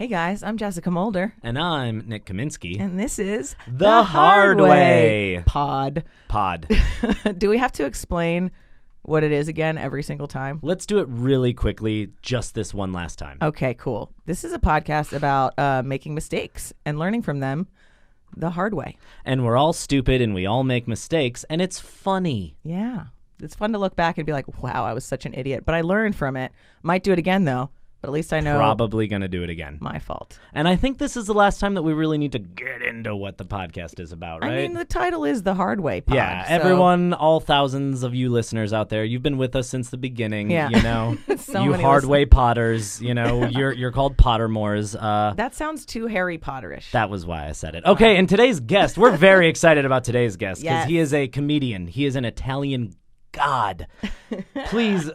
guys, I'm Jessica Mulder. And I'm Nick Kaminsky. And this is The Hard Way Pod. Do we have to explain what it is again every single time? Let's do it really quickly, just this one last time. Okay, cool. This is a podcast about making mistakes and learning from them the hard way. And we're all stupid and we all make mistakes, and it's funny. Yeah. It's fun to look back and be like, wow, I was such an idiot. But I learned from it. Might do it again, though. But at least I know. Probably going to do it again. My fault. And I think this is the last time that we really need to get into what the podcast is about, right? I mean, the title is The Hard Way Pod. Yeah, so. everyone, all thousands of you listeners out there, you've been with us since the beginning. Yeah. You know, So you many hard way Potters, you know, you're called Pottermores. That sounds too Harry Potterish. That was why I said it. Okay, and today's guest, we're very excited about today's guest because Yes. he is a comedian. He is an Italian god. Please, He's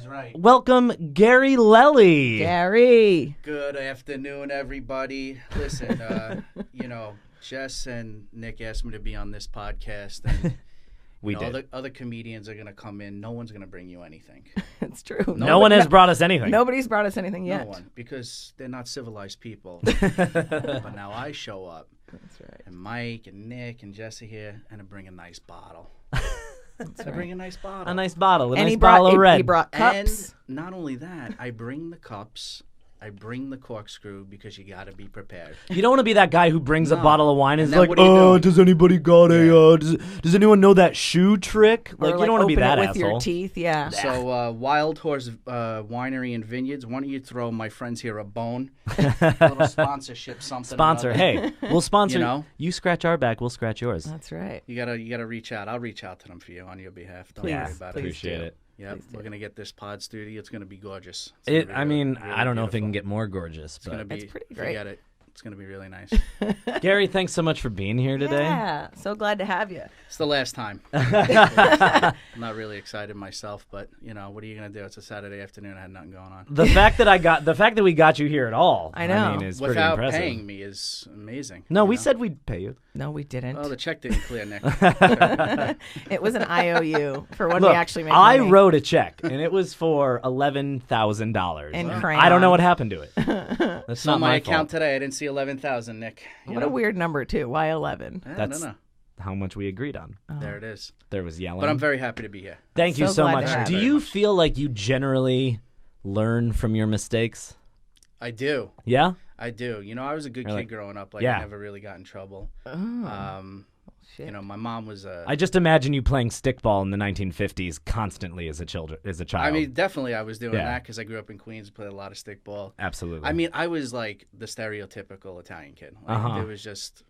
right. welcome Gary Leli. Gary. Good afternoon, everybody. Listen, Jess and Nick asked me to be on this podcast, and We did. other comedians are gonna come in. No one's gonna bring you anything. It's true. No one has brought us anything. Nobody's brought us anything yet. No one, because they're not civilized people. But now I show up, That's right. and Mike and Nick and Jess are here, and I bring a nice bottle. That's I bring a nice bottle. A nice bottle, a And nice he bottle of red. He brought cups. And not only that, I bring the cups. I bring the corkscrew because you got to be prepared. You don't want to be that guy who brings a No. bottle of wine and And is then like, what are you doing? does anybody got a, does anyone know that shoe trick? Or, Like, you don't want to be open that it with asshole. your teeth. Yeah. So, Wild Horse Winery and Vineyards, why don't you throw my friends here a bone? A little sponsorship, something. Sponsor, or other. hey, we'll sponsor. You know? You scratch our back, we'll scratch yours. That's right. You gotta reach out. I'll reach out to them for you on your behalf. Don't Please, worry about please it. Appreciate do. it. Yep, Please do. we're gonna get this pod studio. It's gonna be gorgeous. It's gonna be I mean, really I don't know if it can beautiful. get more gorgeous, It's gonna but be. It's pretty great. Forget it. It's gonna be really nice. Gary, thanks so much for being here today. Yeah. So glad to have you. It's the last time. I'm not really excited myself, but what are you gonna do? It's a Saturday afternoon. I had nothing going on. The fact that we got you here at all, I know. mean, is pretty Without impressive. paying me is amazing. No, you we know? said we'd pay you. No, we didn't. Oh, the check didn't clear, Nick. It was an IOU for when Look, we actually made I money. wrote a check, and it was for $11,000. In I don't know what crayons. happened to it. That's So not my my account fault. today, I didn't see 11,000, Nick. What a weird number, too. Why 11? I That's- don't know. How much we agreed on. There it is. There was yelling. But I'm very happy to be here. Thank you so so glad much. to have Do you. you feel like you generally learn from your mistakes? I do. Yeah? I do. I was a good Really? kid growing up. Like, Yeah. I never really got in trouble. Oh, shit. My mom was a... I just imagine you playing stickball in the 1950s constantly as a child. I mean, definitely I was doing Yeah. that because I grew up in Queens, played a lot of stickball. Absolutely. I mean, I was like the stereotypical Italian kid. Like, There was just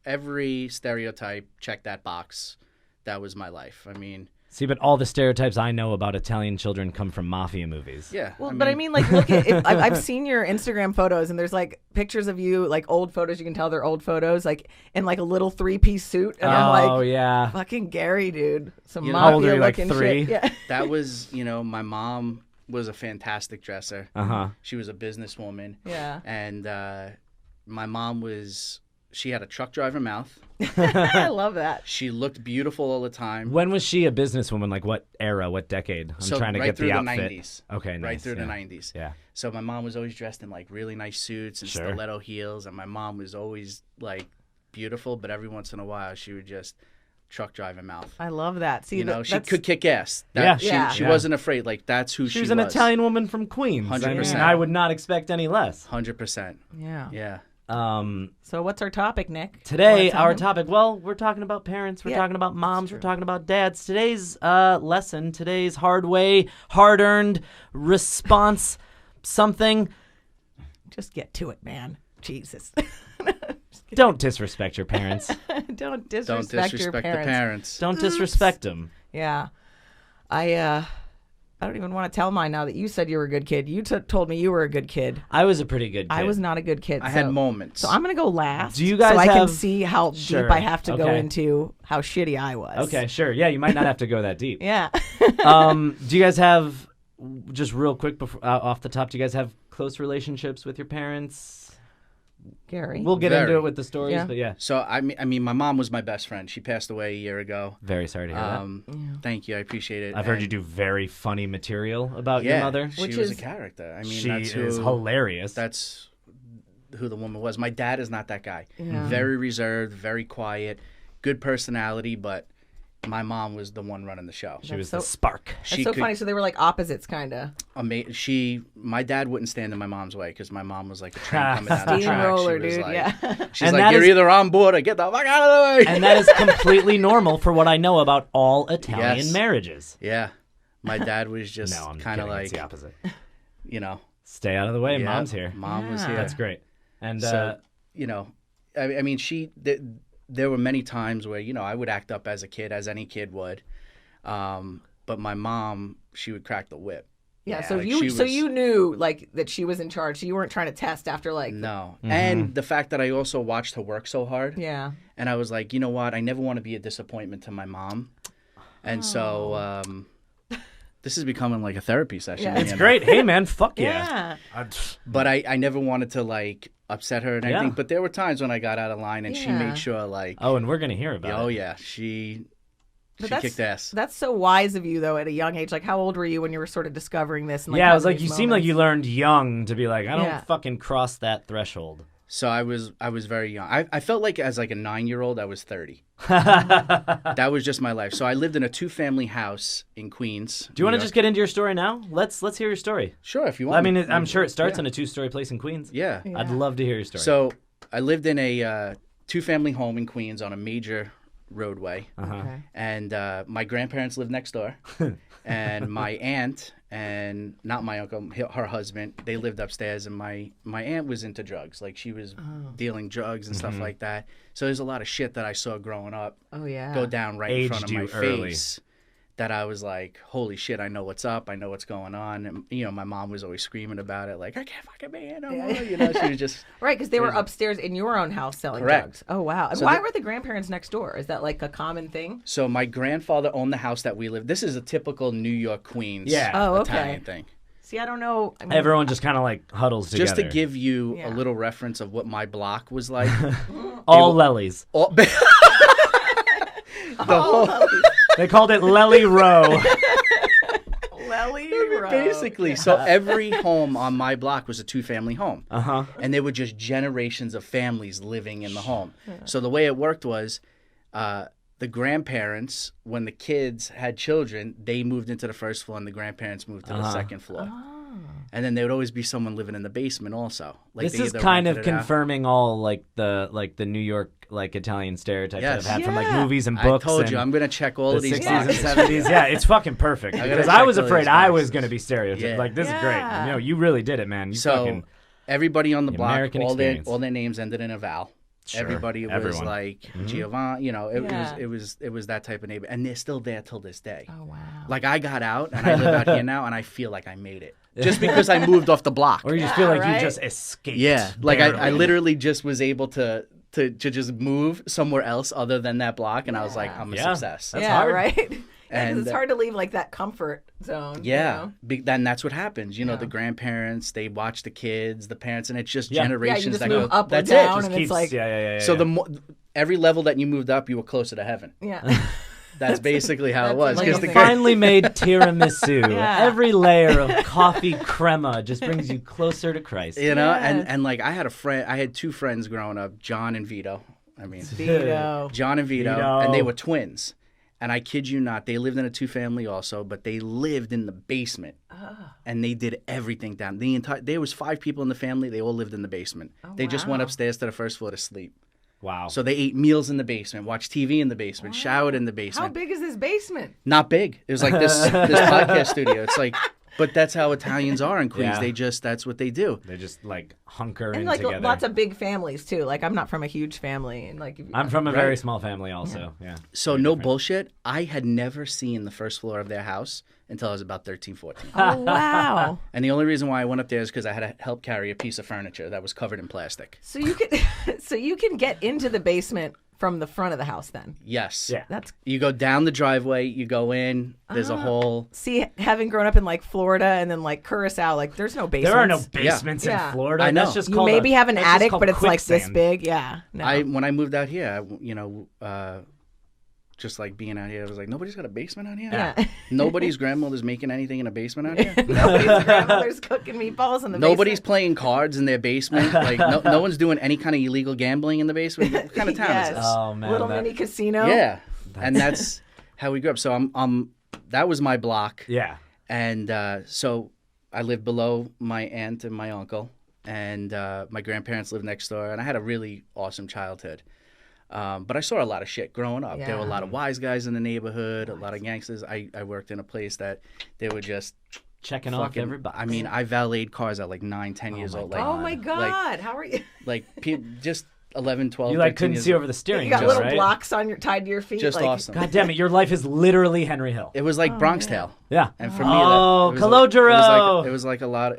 every stereotype, check that box. That was my life. I mean, See, but all the stereotypes I know about Italian children come from mafia movies. yeah. Well, but I mean, like, look at I've seen your Instagram photos, and there's like pictures of you, like old photos. You can tell they're old photos, like in like a little 3-piece suit, and I'm Oh, like, yeah. fucking Gary, dude, some know, mafia how old are you, like looking 3? shit. Yeah, that was, my mom was a fantastic dresser. Uh-huh. She was a businesswoman. yeah. And my mom she had a truck driver mouth. I love that. She looked beautiful all the time. When was she a businesswoman? Like what era, what decade? I'm So trying to right get through the the outfit. 90s. Okay, nice. Right through yeah. the 90s. Yeah. So my mom was always dressed in like really nice suits and Sure. stiletto heels, and my mom was always like beautiful, but every once in a while she would just truck drive her mouth. I love that. See, She that's, could kick ass. Yeah. She Yeah. wasn't afraid. Like that's who She was an Italian woman from Queens. I mean, 100%. I would not expect any less. 100%. Yeah. Yeah. So what's our topic, Nick? Today, Wanna tell our him? topic, well, we're talking about parents, we're Yeah, talking about moms, we're talking about dads. Today's lesson, today's hard way, hard-earned response, something. Just get to it, man. Jesus. Don't disrespect your parents. Don't Don't disrespect your disrespect the parents. parents. Don't disrespect them. Yeah. I don't even want to tell mine now that you said you were a good kid. You told me you were a good kid. I was a pretty good kid. I was not a good kid. I had moments. So I'm going to go last. Do you guys so I can have- see how Sure. deep I have to go Okay. into how shitty I was. Okay, sure. Yeah, you might not have to go that deep. Yeah. Do you guys have, just real quick before, off the top, do you guys have close relationships with your parents? Gary. We'll get into Very. it with the stories, Yeah. but yeah. So I mean, my mom was my best friend. She passed away a year ago. Very sorry to hear that. Thank you, I appreciate it. I've heard you do very funny material about your mother. She Which was is- a character. I mean, She that's is who, hilarious. That's who the woman was. My dad is not that guy. Yeah. Very reserved, very quiet, good personality, but my mom was the one running the show. She was so- the spark. That's so funny. So they were like opposites, kind of. My dad wouldn't stand in my mom's way because my mom was like a train coming down the track. Steamroller, She was dude. like, Yeah. she's And like, that you're is- either on board or get the fuck out of the way. And that is completely normal for what I know about all Italian Yes. marriages. Yeah, my dad was just No, I'm kind kidding. of It's like, the opposite. you know, Stay out of the way. yeah, Mom's here. Mom was Yeah. here. That's great. And So, you know, I mean, there were many times where, you know, I would act up as a kid, as any kid would. But my mom, she would crack the whip. Yeah. Like, So she you knew like that she was in charge. So you weren't trying to test after like. No. And the fact that I also watched her work so hard. Yeah. And I was like, you know what? I never want to be a disappointment to my mom. And so this is becoming like a therapy session. Yeah. you it's know? great. Hey, man, fuck yeah. Yeah. But I never wanted to like upset her and anything. Yeah. But there were times when I got out of line and she Yeah. made sure like, Oh, and we're going to hear about oh it. yeah, she But kicked ass. That's so wise of you, though, at a young age. Like, how old were you when you were sort of discovering this? And, Yeah, I was having like, you these seem like you moments? learned young to be like, I don't Yeah. fucking cross that threshold. So I was very young. I felt like as like a 9-year-old, I was 30. That was just my life. So I lived in a 2-family house in Queens. Do you want to just get into your story now? Let's hear your story. Sure, if you want. I mean, I'm sure it starts in a 2-story place in Queens. Yeah. I'd love to hear your story. So I lived in a 2-family home in Queens on a major roadway. Okay. And my grandparents lived next door. And my aunt and not my uncle, her husband, they lived upstairs. And my aunt was into drugs. Like she was dealing drugs and stuff like that. So there's a lot of shit that I saw growing up Oh, yeah. go down right in front Aged of my you early. face that I was like, holy shit, I know what's up. I know what's going on. And, you know, my mom was always screaming about it. Like, I can't fucking be here no more. You know, she was just... Right, because they were Crazy. upstairs in your own house selling Correct. drugs. Oh, wow. And So why the- were the grandparents next door? Is that like a common thing? So my grandfather owned the house that we lived. This is a typical New York, Queens Yeah. Oh, okay. Italian thing. See, I don't know. I mean, Everyone just kind of like huddles together. Just to give you Yeah. a little reference of what my block was like. all Lelies. all, the whole, They called it Lely Row. Lely Road. basically, so every home on my block was a 2-family home. Uh-huh. And there were just generations of families living in the home. So the way it worked was the grandparents, when the kids had children, they moved into the first floor and the grandparents moved to the second floor. And then there would always be someone living in the basement also. Like This they is either kind of rented it out- confirming all like the New York like Italian stereotypes that Yes. I've had from like Yeah. movies and I books. told and you, I'm going to check all the of these 60s and boxes. 70s. Yeah, it's fucking perfect. gotta Because check I was all afraid these I was boxes. going to be stereotyped. Yeah. Like, this is great. Yeah. You know, you really did it, man. You So fucking... everybody on the block, American all experience. their names ended in a vowel. Sure. Everybody was Everyone. like Giovanni, you know, Yeah. it was that type of neighbor, and they're still there till this day. Oh, wow. Like I got out and I live out here now, and I feel like I made it just because I moved off the block. Or you just feel like right? you just escaped. Yeah, like I barely. literally just was able to just move somewhere else other than that block, and I was like, I'm a Yeah. success. That's yeah, hard. right? Yeah, 'cause And, it's hard to leave like that comfort zone. Yeah, You know? then that's what happens. You know, Yeah. the grandparents, they watch the kids, the parents, and it's just Yeah. Yeah, you generations just that move go. up or That's down, it. and it's like, yeah. So every level that you moved up, you were closer to heaven. yeah. That's basically how it That's was. like Because a the thing. Finally made tiramisu. Yeah. Every layer of coffee crema just brings you closer to Christ. you know, Yes. and like I had 2 friends growing up, John and Vito. I mean, Vito. John and Vito, Vito. and they were twins. And I kid you not, they lived in a 2-family also, but they lived in the basement. And they did everything down. There was 5 people in the family. They all lived in the basement. They just went wow. upstairs to the first floor to sleep. Wow. So they ate meals in the basement, watched TV in the basement, showered in the How basement. big is this basement? Not big. It was like this podcast studio. It's like, but that's how Italians are in Queens. Yeah. that's what they do. They just like hunker And in like together. lots of big families too. Like I'm not from a huge family, and like I'm from a Right. very small family also. Yeah. So no bullshit. I had never seen the first floor of their house until I was about 13, 14. Oh wow! And the only reason why I went up there is because I had to help carry a piece of furniture that was covered in plastic. So you can, so you can get into the basement from the front of the house then. Yes. Yeah. That's You go down the driveway, you go in, there's a hole. see, having grown up in like Florida and then like Curacao, like there's no basements. There are no basements Yeah. in Florida. I know. That's just You called maybe have an that's just attic, called but it's like this quicksand. big. Yeah. No. When I moved out here, just like being out here, I was like, nobody's got a basement out here? Yeah. Nobody's grandmother's making anything in a basement out here? Nobody's grandmother's cooking meatballs in the Nobody's basement. playing cards in their basement. Like no one's doing any kind of illegal gambling in the basement. What kind of town Yes. is this? Oh man, Little that- mini casino. Yeah, and that's how we grew up. So that was my block, yeah. and so I lived below my aunt and my uncle, and my grandparents lived next door, and I had a really awesome childhood. But I saw a lot of shit growing up. There were a lot of wise guys in the neighborhood, a lot of gangsters. I worked in a place that they were just Checking off fucking, everybody. I mean, I valeted cars at like 9, 10 years my old. God. Like, Oh my God! How are you? like just 11, 12, You like 13 couldn't years see old. over the steering You got wheel, little right? blocks on tied to your feet. Just like, awesome. God damn it, your life is literally Henry Hill. It was like Bronx Tale. Yeah. And for me, Oh, it was Calogero! it was like a lot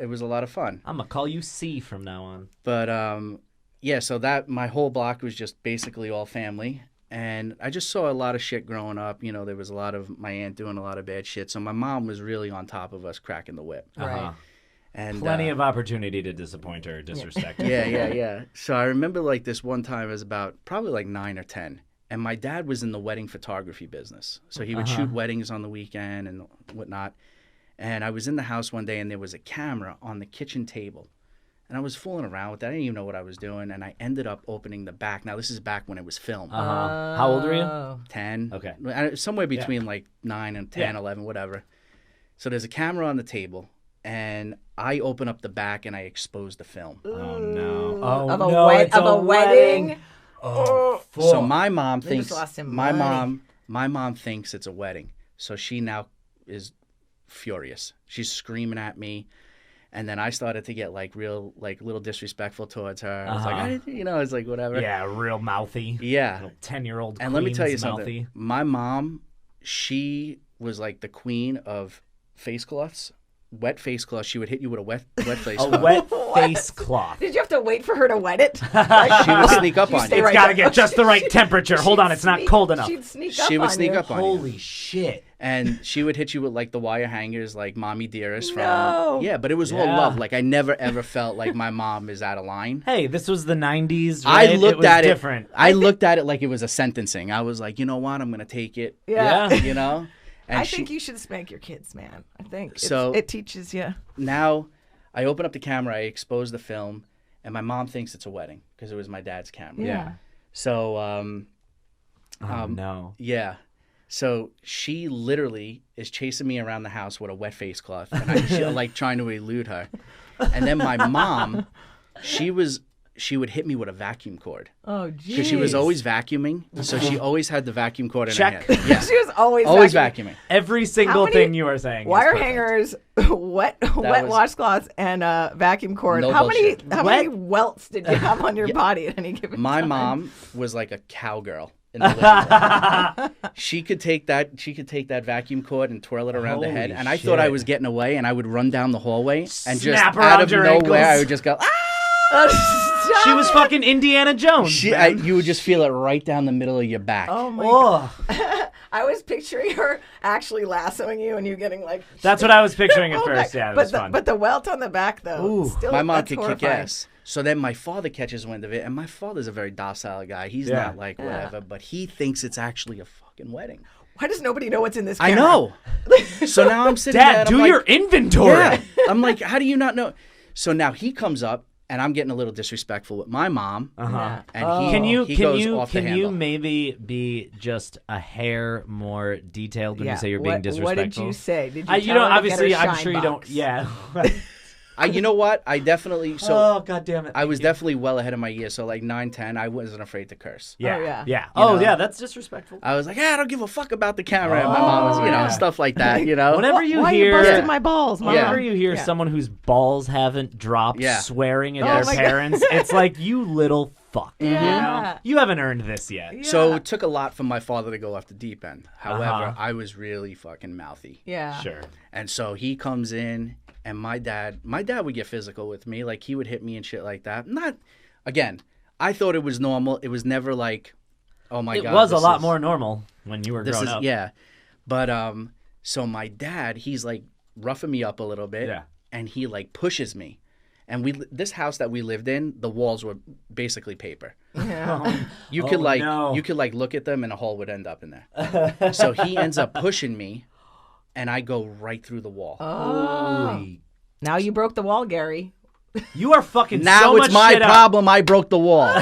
of fun. I'm gonna call you C from now on. But yeah, so that my whole block was just basically all family, and I just saw a lot of shit growing up. You know, there was a lot of my aunt doing a lot of bad shit, so my mom was really on top of us cracking the whip. Right. And Plenty of opportunity to disappoint her, disrespect her. yeah. So I remember like this one time I was about probably like 9 or 10, and my dad was in the wedding photography business, so he would shoot weddings on the weekend and whatnot. And I was in the house one day, and there was a camera on the kitchen table. And I was fooling around with that. I didn't even know what I was doing. And I ended up opening the back. Now, this is back when it was film. How old were you? Oh. 10. Okay. Somewhere between like 9 and 10, Yeah. 11, whatever. So there's a camera on the table. And I open up the back and I expose the film. Oh no. Oh Of a no. It's of a wedding. Oh, So my mom They thinks just lost him my money. mom thinks it's a wedding. So she now is furious. She's screaming at me. And then I started to get like real, like little disrespectful towards her. I was like, I didn't, it's like whatever. Yeah, real mouthy. Yeah. Little 10-year-old. And let me tell you queen's something. mouthy. My mom, she was like the queen of face cloths, wet face cloths. She would hit you with a wet face A cloth. wet face cloth. Did you have to wait for her to wet it? She would sneak up on stay you. It's right got to there. get just the right temperature. Hold on, it's not Sneak- cold enough. She'd sneak up She would on sneak you. up on you. Holy shit. And she would hit you with like the wire hangers, like "Mommy Dearest" from. No. Yeah, but it was all Yeah. love. Like I never ever felt like my mom is out of line. Hey, this was the 90s, right? I looked it was at different. it. I looked at it like it was a sentencing. I was like, you know what? I'm gonna take it. Yeah. Yeah. You know. And I she, think you should spank your kids, man. I think So- it teaches you. now, I open up the camera. I expose the film, and my mom thinks it's a wedding because it was my dad's camera. Yeah. So Oh, no. yeah. So she literally is chasing me around the house with a wet face cloth, and I'm like trying to elude her. And then my mom, she would hit me with a vacuum cord Oh, geez. because she was always vacuuming, so she always had the vacuum cord in Check. her hand. Yeah, She was always vacuuming. Every single many thing you are saying. is Wire perfect. hangers, wet was- washcloths, and vacuum cord. No how bullshit. many welts did you have on your body at any given My time? mom was like a cowgirl in the living room. She could take that vacuum cord and twirl it around the head, Holy and I thought I shit. was getting away, and I would run down the hallway and just Snap out around of your nowhere, I ankles. would just go. Ah! She was fucking Indiana Jones. man. You would just feel it right down the middle of your back. Oh my Ugh. god! I was picturing her actually lassoing you, and you getting like. That's what I was picturing at Oh my- first. Yeah, it but was the, fun. But the welt on the back, though. Ooh. Still, My mom that's could kick horrifying. ass. So then my father catches wind of it, and my father's a very docile guy. He's Yeah. not like whatever, but he thinks it's actually a fucking wedding. Why does nobody know what's in this? I camera? know. So now I'm sitting there. Dad, and do I'm your like, inventory. yeah. I'm like, how do you not know? So now he comes up, and I'm getting a little disrespectful with my mom, Uh-huh. and he Can goes you off the can handle. you maybe be just a hair more detailed when Yeah. you say you're being What disrespectful? did you say? Did you? You tell know, her to get obviously, her I'm shine sure you don't. box? Yeah. You know what? I definitely oh God damn it! I thank was you. definitely well ahead of my years. So like 9, 10, I wasn't afraid to curse. Yeah. Oh, yeah. Yeah. You Oh know? yeah, that's disrespectful. I was like, I don't give a fuck about the camera. And my mom was, yeah. stuff like that, you know. Whenever you Why hear, are you busting Yeah. my balls, Mom? whenever you hear Yeah. someone whose balls haven't dropped Yeah. swearing at Oh their my God. parents, it's like you little fuck. You Yeah. know? You haven't earned this yet. So Yeah. it took a lot for my father to go off the deep end. However, Uh-huh. I was really fucking mouthy. Yeah. Sure. And so he comes in, and my dad would get physical with me. Like, he would hit me and shit like that. Not, again, I thought it was normal. It was never like, Oh my It God. was a this lot is- more normal when you were This growing is up. yeah, but so my dad, he's like roughing me up a little bit, Yeah. and he like pushes me, and this house that we lived in, the walls were basically paper. Yeah. You could no. you could like look at them, and a hole would end up in there. So he ends up pushing me, and I go right through the wall. Holy. Now you broke the wall, Gary. You are fucking Now so it's much my shit up. problem. I broke the wall.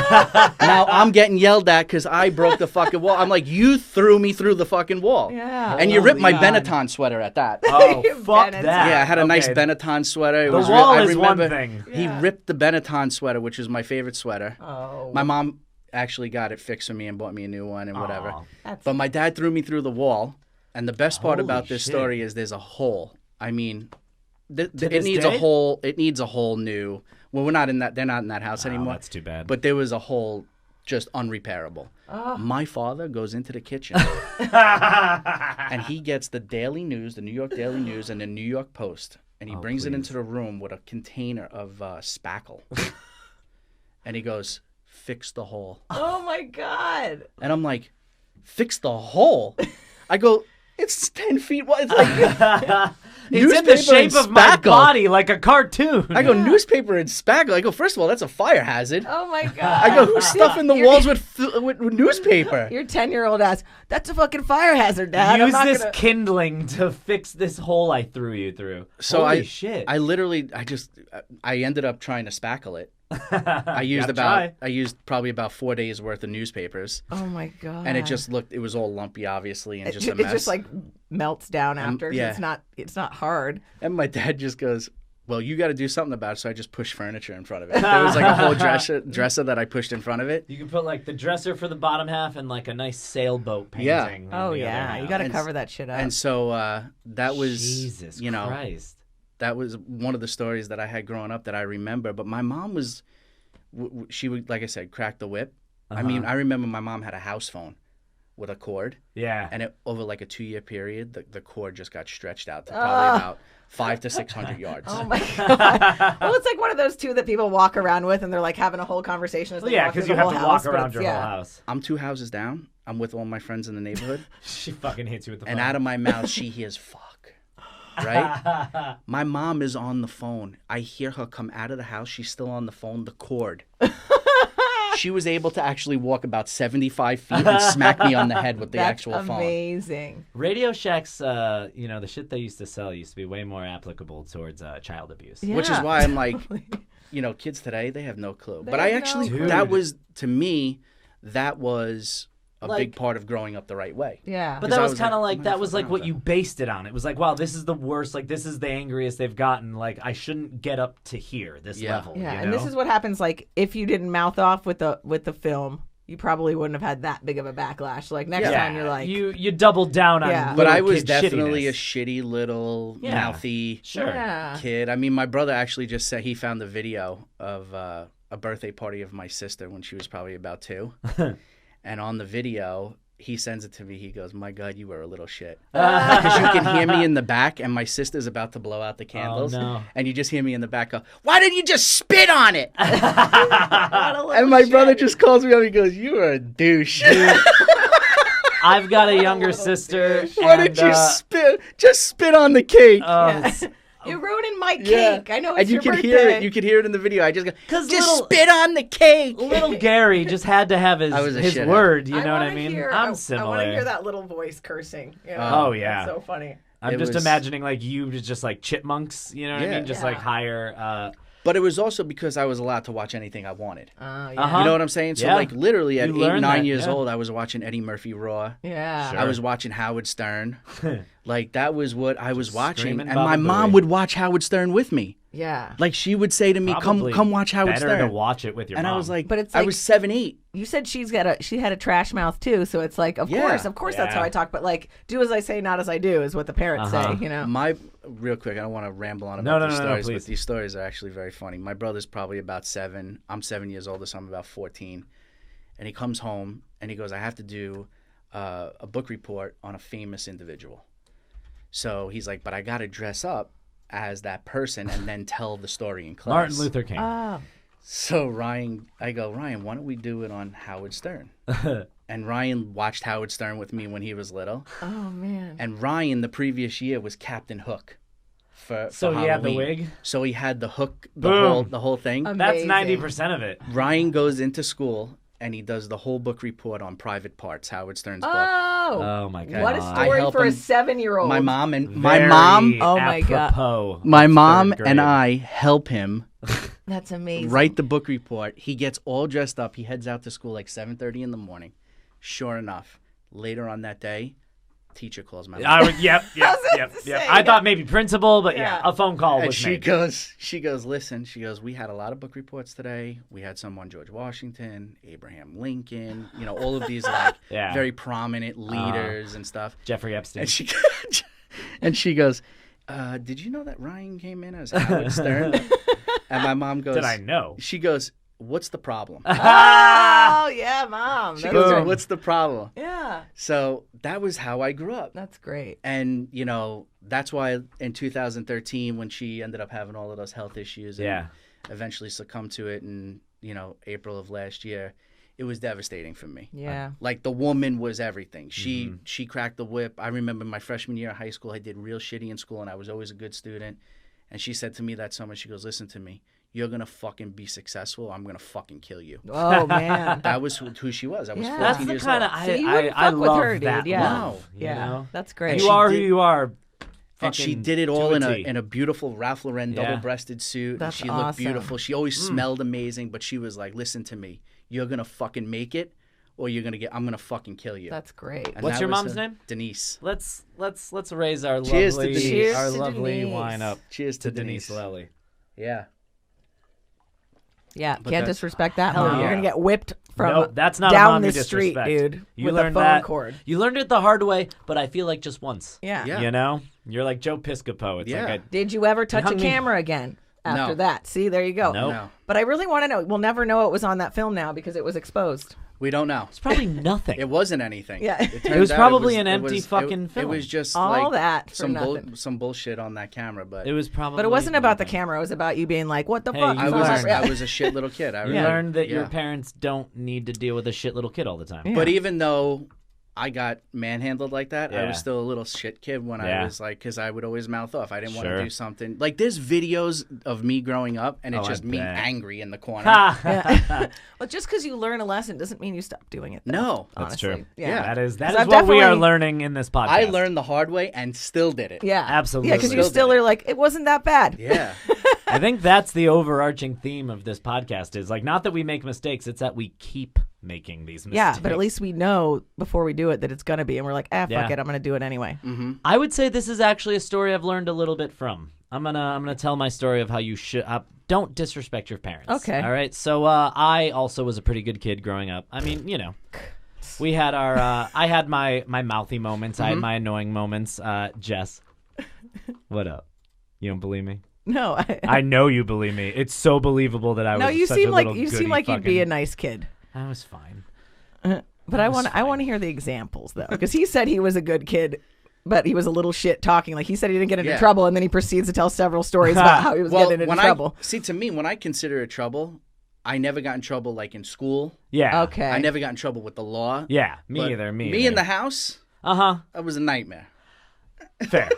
Now I'm getting yelled at because I broke the fucking wall. I'm like, you threw me through the fucking wall. Yeah. And you ripped my Holy God. Benetton sweater at that. Oh, fuck Benetton. that. Yeah, I had a nice Okay. Benetton sweater. It The was wall I is one remember thing. He Yeah. ripped the Benetton sweater, which is my favorite sweater. Oh. My mom actually got it fixed for me and bought me a new one and whatever. Aw. That's But my dad threw me through the wall. And the best part Holy about this shit. story is there's a hole. I mean, it this needs day? a whole. It needs a whole new. Well, we're not in that. They're not in that house Oh, anymore. that's too bad. But there was a hole just unrepairable. Oh. My father goes into the kitchen and he gets the Daily News, the New York Daily News, and the New York Post, and he brings it please. into the room with a container of spackle, and he goes, "Fix the hole." Oh my God. And I'm like, "Fix the hole?" I go, "It's 10 feet wide." It's like It's in the newspaper shape and of my spackle. body like a cartoon. I go, "Newspaper and spackle." I go, "First of all, that's a fire hazard." Oh my God. I go, "Who's stuffing the walls with newspaper?" Your 10-year-old ass. That's a fucking fire hazard, Dad. I'm Use not this gonna... kindling to fix this hole I threw you through. So Holy shit. I literally, I ended up trying to spackle it. I used Gotta try. I used probably about 4 days worth of newspapers, Oh my God. and it was all lumpy, obviously, and just a It mess. just like melts down after. 'Cause yeah. It's not hard. And my dad just goes, "Well, you got to do something about it." So I just pushed furniture in front of it. There was like a whole dresser that I pushed in front of it. You can put like the dresser for the bottom half and like a nice sailboat painting. Yeah. in Oh the yeah. other You got to half. cover that shit up. And so that was, Jesus you know, Christ. that was one of the stories that I had growing up that I remember. But my mom was, she would, like I said, crack the whip. I mean, I remember my mom had a house phone with a cord, Yeah. and over like a 2-year period, the cord just got stretched out to probably about 500 to 600 yards. Oh my God. Well, it's like one of those two that people walk around with and they're like having a whole conversation. As Well, they yeah, walk through because the you have whole to house, walk but around it's- your yeah. whole house. I'm 2 houses down. I'm with all my friends in the neighborhood, She fucking hits you with the and phone. out of my mouth, she hears "fuck." Right? My mom is on the phone. I hear her come out of the house. She's still on the phone. The cord. She was able to actually walk about 75 feet and smack me on the head with the That's actual phone. amazing. Radio Shacks, the shit they used to sell used to be way more applicable towards child abuse. Yeah. Which is why I'm like, kids today, they have no clue. But I have actually, no clue. that was, to me, that was a Like- big part of growing up the right way. Yeah. But 'Cause that I was was kind of like, like, "What that the was fuck like am I what with you based it on. It was like, wow, this is the worst. Like, this is the angriest they've gotten. Like, I shouldn't get up to here, this Yeah. level. Yeah, you and this know? is what happens. Like, if you didn't mouth off with the film, you probably wouldn't have had that big of a backlash. Like next Yeah, time, you're like, you doubled down on. Yeah. But little I was kid definitely a shittiness. shitty little Yeah. mouthy Sure. yeah, kid. I mean, my brother actually just said he found the video of a birthday party of my sister when she was probably about 2. And on the video, he sends it to me. He goes, "My God, you were a little shit." Because you can hear me in the back, and my sister's about to blow out the candles. no. And you just hear me in the back go, "Why didn't you just spit on it?" What a little And my shit. brother just calls me up. He goes, "You are a douche. I've got a younger sister. Why and, did you spit? Just spit on the cake." it's- You're ruining my Yeah. cake. I know And it's you your can birthday. hear it. You can hear it in the video. I just go, 'Cause "Just little- spit on the cake." little Gary just had to have I was a his shithead. word. You know what I wanna mean? hear- I'm I similar. want to hear that little voice cursing. You know? Oh, yeah. It's so funny. I'm It just was- imagining like you just like chipmunks. You know what I Yeah. mean? Just Yeah. like higher. But it was also because I was allowed to watch anything I wanted. Yeah. Uh-huh. You know what I'm saying? So Yeah. like literally at You 8, learn 9 that, years yeah. old, I was watching Eddie Murphy Raw. Yeah. Sure. I was watching Howard Stern. Like that was what I was watching. screaming And Baba my mom Booey. would watch Howard Stern with me. Yeah. Like she would say to me, Probably come watch Howard better Stern. to watch it with your And mom. I was like, But it's I like- was 7, 8. You said she had a trash mouth too, so it's like, of Yeah. course, that's Yeah. how I talk. But like, do as I say, not as I do, is what the parents Uh-huh. say. You know. Real quick, I don't want to ramble on No, about no, these no, no, stories, please. but these stories are actually very funny. My brother's probably about 7. I'm 7 years older, so I'm about 14. And he comes home and he goes, "I have to do a book report on a famous individual." So he's like, "But I got to dress up as that person and then tell the story in class." Martin Luther King. Oh. So I go, Ryan, why don't we do it on Howard Stern? And Ryan watched Howard Stern with me when he was little. Oh man. And Ryan, the previous year, was Captain Hook. For So he had the Halloween. wig? So he had the hook, Boom. the whole thing. That's Amazing. 90% of it. Ryan goes into school and he does the whole book report on Private Parts, Howard Stern's book. Oh my god. What a I story help for a him- 7-year-old. My mom and Very Oh my God. apropos my of mom third grade. and I help him That's amazing. write the book report. He gets all dressed up. He heads out to school like 7:30 in the morning. Sure enough, later on that day, teacher calls my mom. Yep. say, I thought maybe principal, but yeah, Yeah. a phone call And was she made. goes, listen, we had a lot of book reports today. We had some on George Washington, Abraham Lincoln, all of these like Yeah. very prominent leaders and stuff. Jeffrey Epstein. And she goes, did you know that Ryan came in as Howard Stern? And my mom goes, Did I know? She goes, what's the problem? Oh yeah, Mom. She That's goes, great. what's the problem? Yeah, So that was how I grew up. that's great. And, that's why in 2013, when she ended up having all of those health issues and Yeah. eventually succumbed to it in, April of last year, it was devastating for me. Yeah. Like the woman was everything. She cracked the whip. I remember my freshman year of high school, I did real shitty in school and I was always a good student. And she said to me that summer, she goes, listen to me. You're going to fucking be successful. I'm going to fucking kill you. Oh man. That was who she was. I was Yeah. 14 That's the years kind of old. So you I wouldn't fuck with love her, dude. that Yeah. love, you Yeah, know? that's great. And You she are who did- you are. And she fucking did it to all a in T. a beautiful Ralph Lauren Yeah. double-breasted suit. That's and she looked awesome. beautiful. She always smelled amazing, but she was like, listen to me. You're going to fucking make it or I'm going to fucking kill you. That's great. And What's that your was mom's name? Denise. Let's raise our Cheers to lovely Denise. Cheers our to lovely Denise. wine up Cheers to Denise Leli. Yeah. Yeah, But can't that's- disrespect that, Hell Mom. You're yeah. gonna get whipped from Nope, that's not a down mom the you street, disrespect. dude. You with learned a phone that. cord. You learned it the hard way, but I feel like just once. Yeah. Yeah. You know, you're like Joe Piscopo. It's Yeah. like Did you ever touch a hung me- camera again after No. that? See, there you go. Nope. No. But I really want to know. We'll never know it was on that film now because it was exposed. We don't know. it's probably nothing. It wasn't anything. Yeah. It was turns out probably an it empty was- fucking It film. was just All like that for nothing. some bullshit on that camera, but It was probably. But it wasn't about the nothing. camera. It was about you being like, "What the Hey, fuck?" you I was learned. I was a shit little kid. I You remember. learned that your Yeah. parents don't need to deal with a shit little kid all the time. Yeah. But even though I got manhandled like that, I Yeah. was still a little shit kid when Yeah. I was like, because I would always mouth off. I didn't want Sure. to do something. Like there's videos of me growing up, and it's Oh, I just me bet. angry in the corner. Yeah. Well, just because you learn a lesson doesn't mean you stop doing it. Though, No. That's honestly. true. Yeah. That is 'Cause what I've we are definitely- learning in this podcast. I learned the hard way and still did it. Yeah. Absolutely. Yeah, because you Still still did it. are like, it wasn't that bad. Yeah. I think that's the overarching theme of this podcast is like not that we make mistakes, it's that we keep making these mistakes. Yeah, but at least we know before we do it that it's gonna be, and we're like, fuck Yeah. it, I'm gonna do it anyway. I would say this is actually a story I've learned a little bit from. I'm gonna tell my story of how you should don't disrespect your parents. Okay. All right. So I also was a pretty good kid growing up. I mean, we had our I had my mouthy moments. I had my annoying moments. Jess, what up? You don't believe me? No, I know you believe me. It's so believable that I no, was. you such seem a like little you seem goody like you'd be a fucking- nice kid. I was fine. But I want to hear the examples though, because he said he was a good kid, but he was a little shit talking. Like he said he didn't get into Yeah. trouble, and then he proceeds to tell several stories about how he was Well, getting into when trouble. to me, when I consider it trouble, I never got in trouble like in school. Yeah. Okay. I never got in trouble with the law. Yeah. Me But either. Me. Me in the house, That was a nightmare. Fair.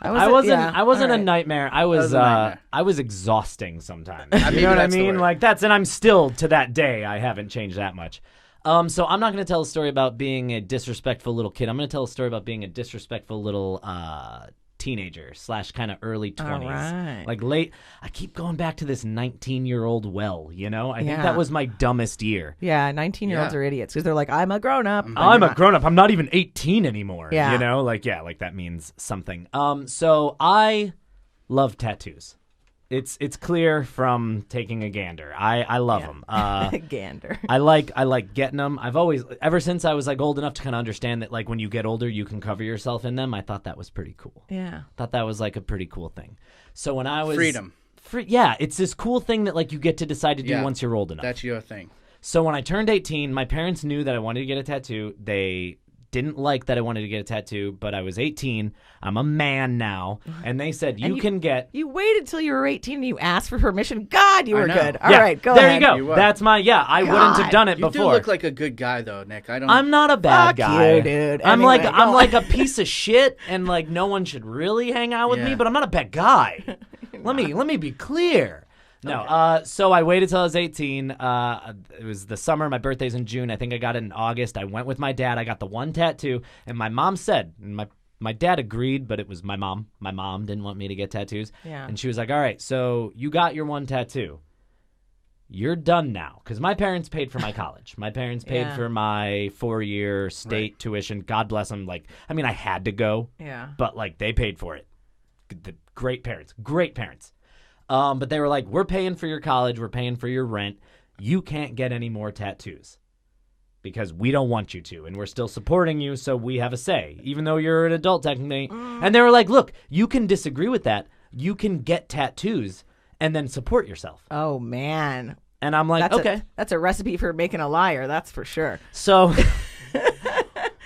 I wasn't. yeah, I wasn't all a right. nightmare. I was. was a nightmare. I was exhausting sometimes. Maybe You know what I that's the mean? word. Like that's, and I'm still to that day. I haven't changed that much. So I'm not going to tell a story about being a disrespectful little kid. I'm going to tell a story about being a disrespectful little teenager / kind of early 20s. right. Like late. I keep going back to this 19-year-old well. I think Yeah. that was my dumbest year. Yeah, 19-year-olds Yeah. are idiots because they're like, I'm a grown up. I'm a grown up. I'm not even 18 anymore. Yeah. Like that means something. So I love tattoos. It's clear from taking a gander. I love them. Gander. I like getting them. I've always, ever since I was like old enough to kind of understand that like when you get older you can cover yourself in them. I thought that was pretty cool. Yeah. Thought that was like a pretty cool thing. So when I was Freedom. Yeah, it's this cool thing that like you get to decide to do Yeah. once you're old enough. That's your thing. So when I turned 18, my parents knew that I wanted to get a tattoo. They didn't like that I wanted to get a tattoo, but I was 18. I'm a man now. And they said, you can get... You waited till you were 18 and you asked for permission. God, you were know. good. All right, go ahead. There you go. That's my... Yeah, I wouldn't have done it You before. do look like a good guy, though, Nick. I'm not a bad Fuck guy. you, dude. I'm Anyway, like a piece of shit, and like no one should really hang out with me. But I'm not a bad guy. Let me be clear. No. So I waited till I was 18. It was the summer. My birthday's in June. I think I got it in August. I went with my dad. I got the one tattoo, and my mom said, and my dad agreed, but it was my mom. My mom didn't want me to get tattoos. Yeah. And she was like, all right, so you got your one tattoo. You're done now. Because my parents paid for my college. My parents paid for my 4-year state tuition. God bless them. Like, I mean, I had to go. Yeah. But, like, they paid for it. The great parents. Great parents. But they were like, we're paying for your college. We're paying for your rent. You can't get any more tattoos. Because we don't want you to. And we're still supporting you, so we have a say. Even though you're an adult, technically. And they were like, look, you can disagree with that. You can get tattoos and then support yourself. Oh, man. And I'm like, okay. That's a recipe for making a liar, that's for sure. So,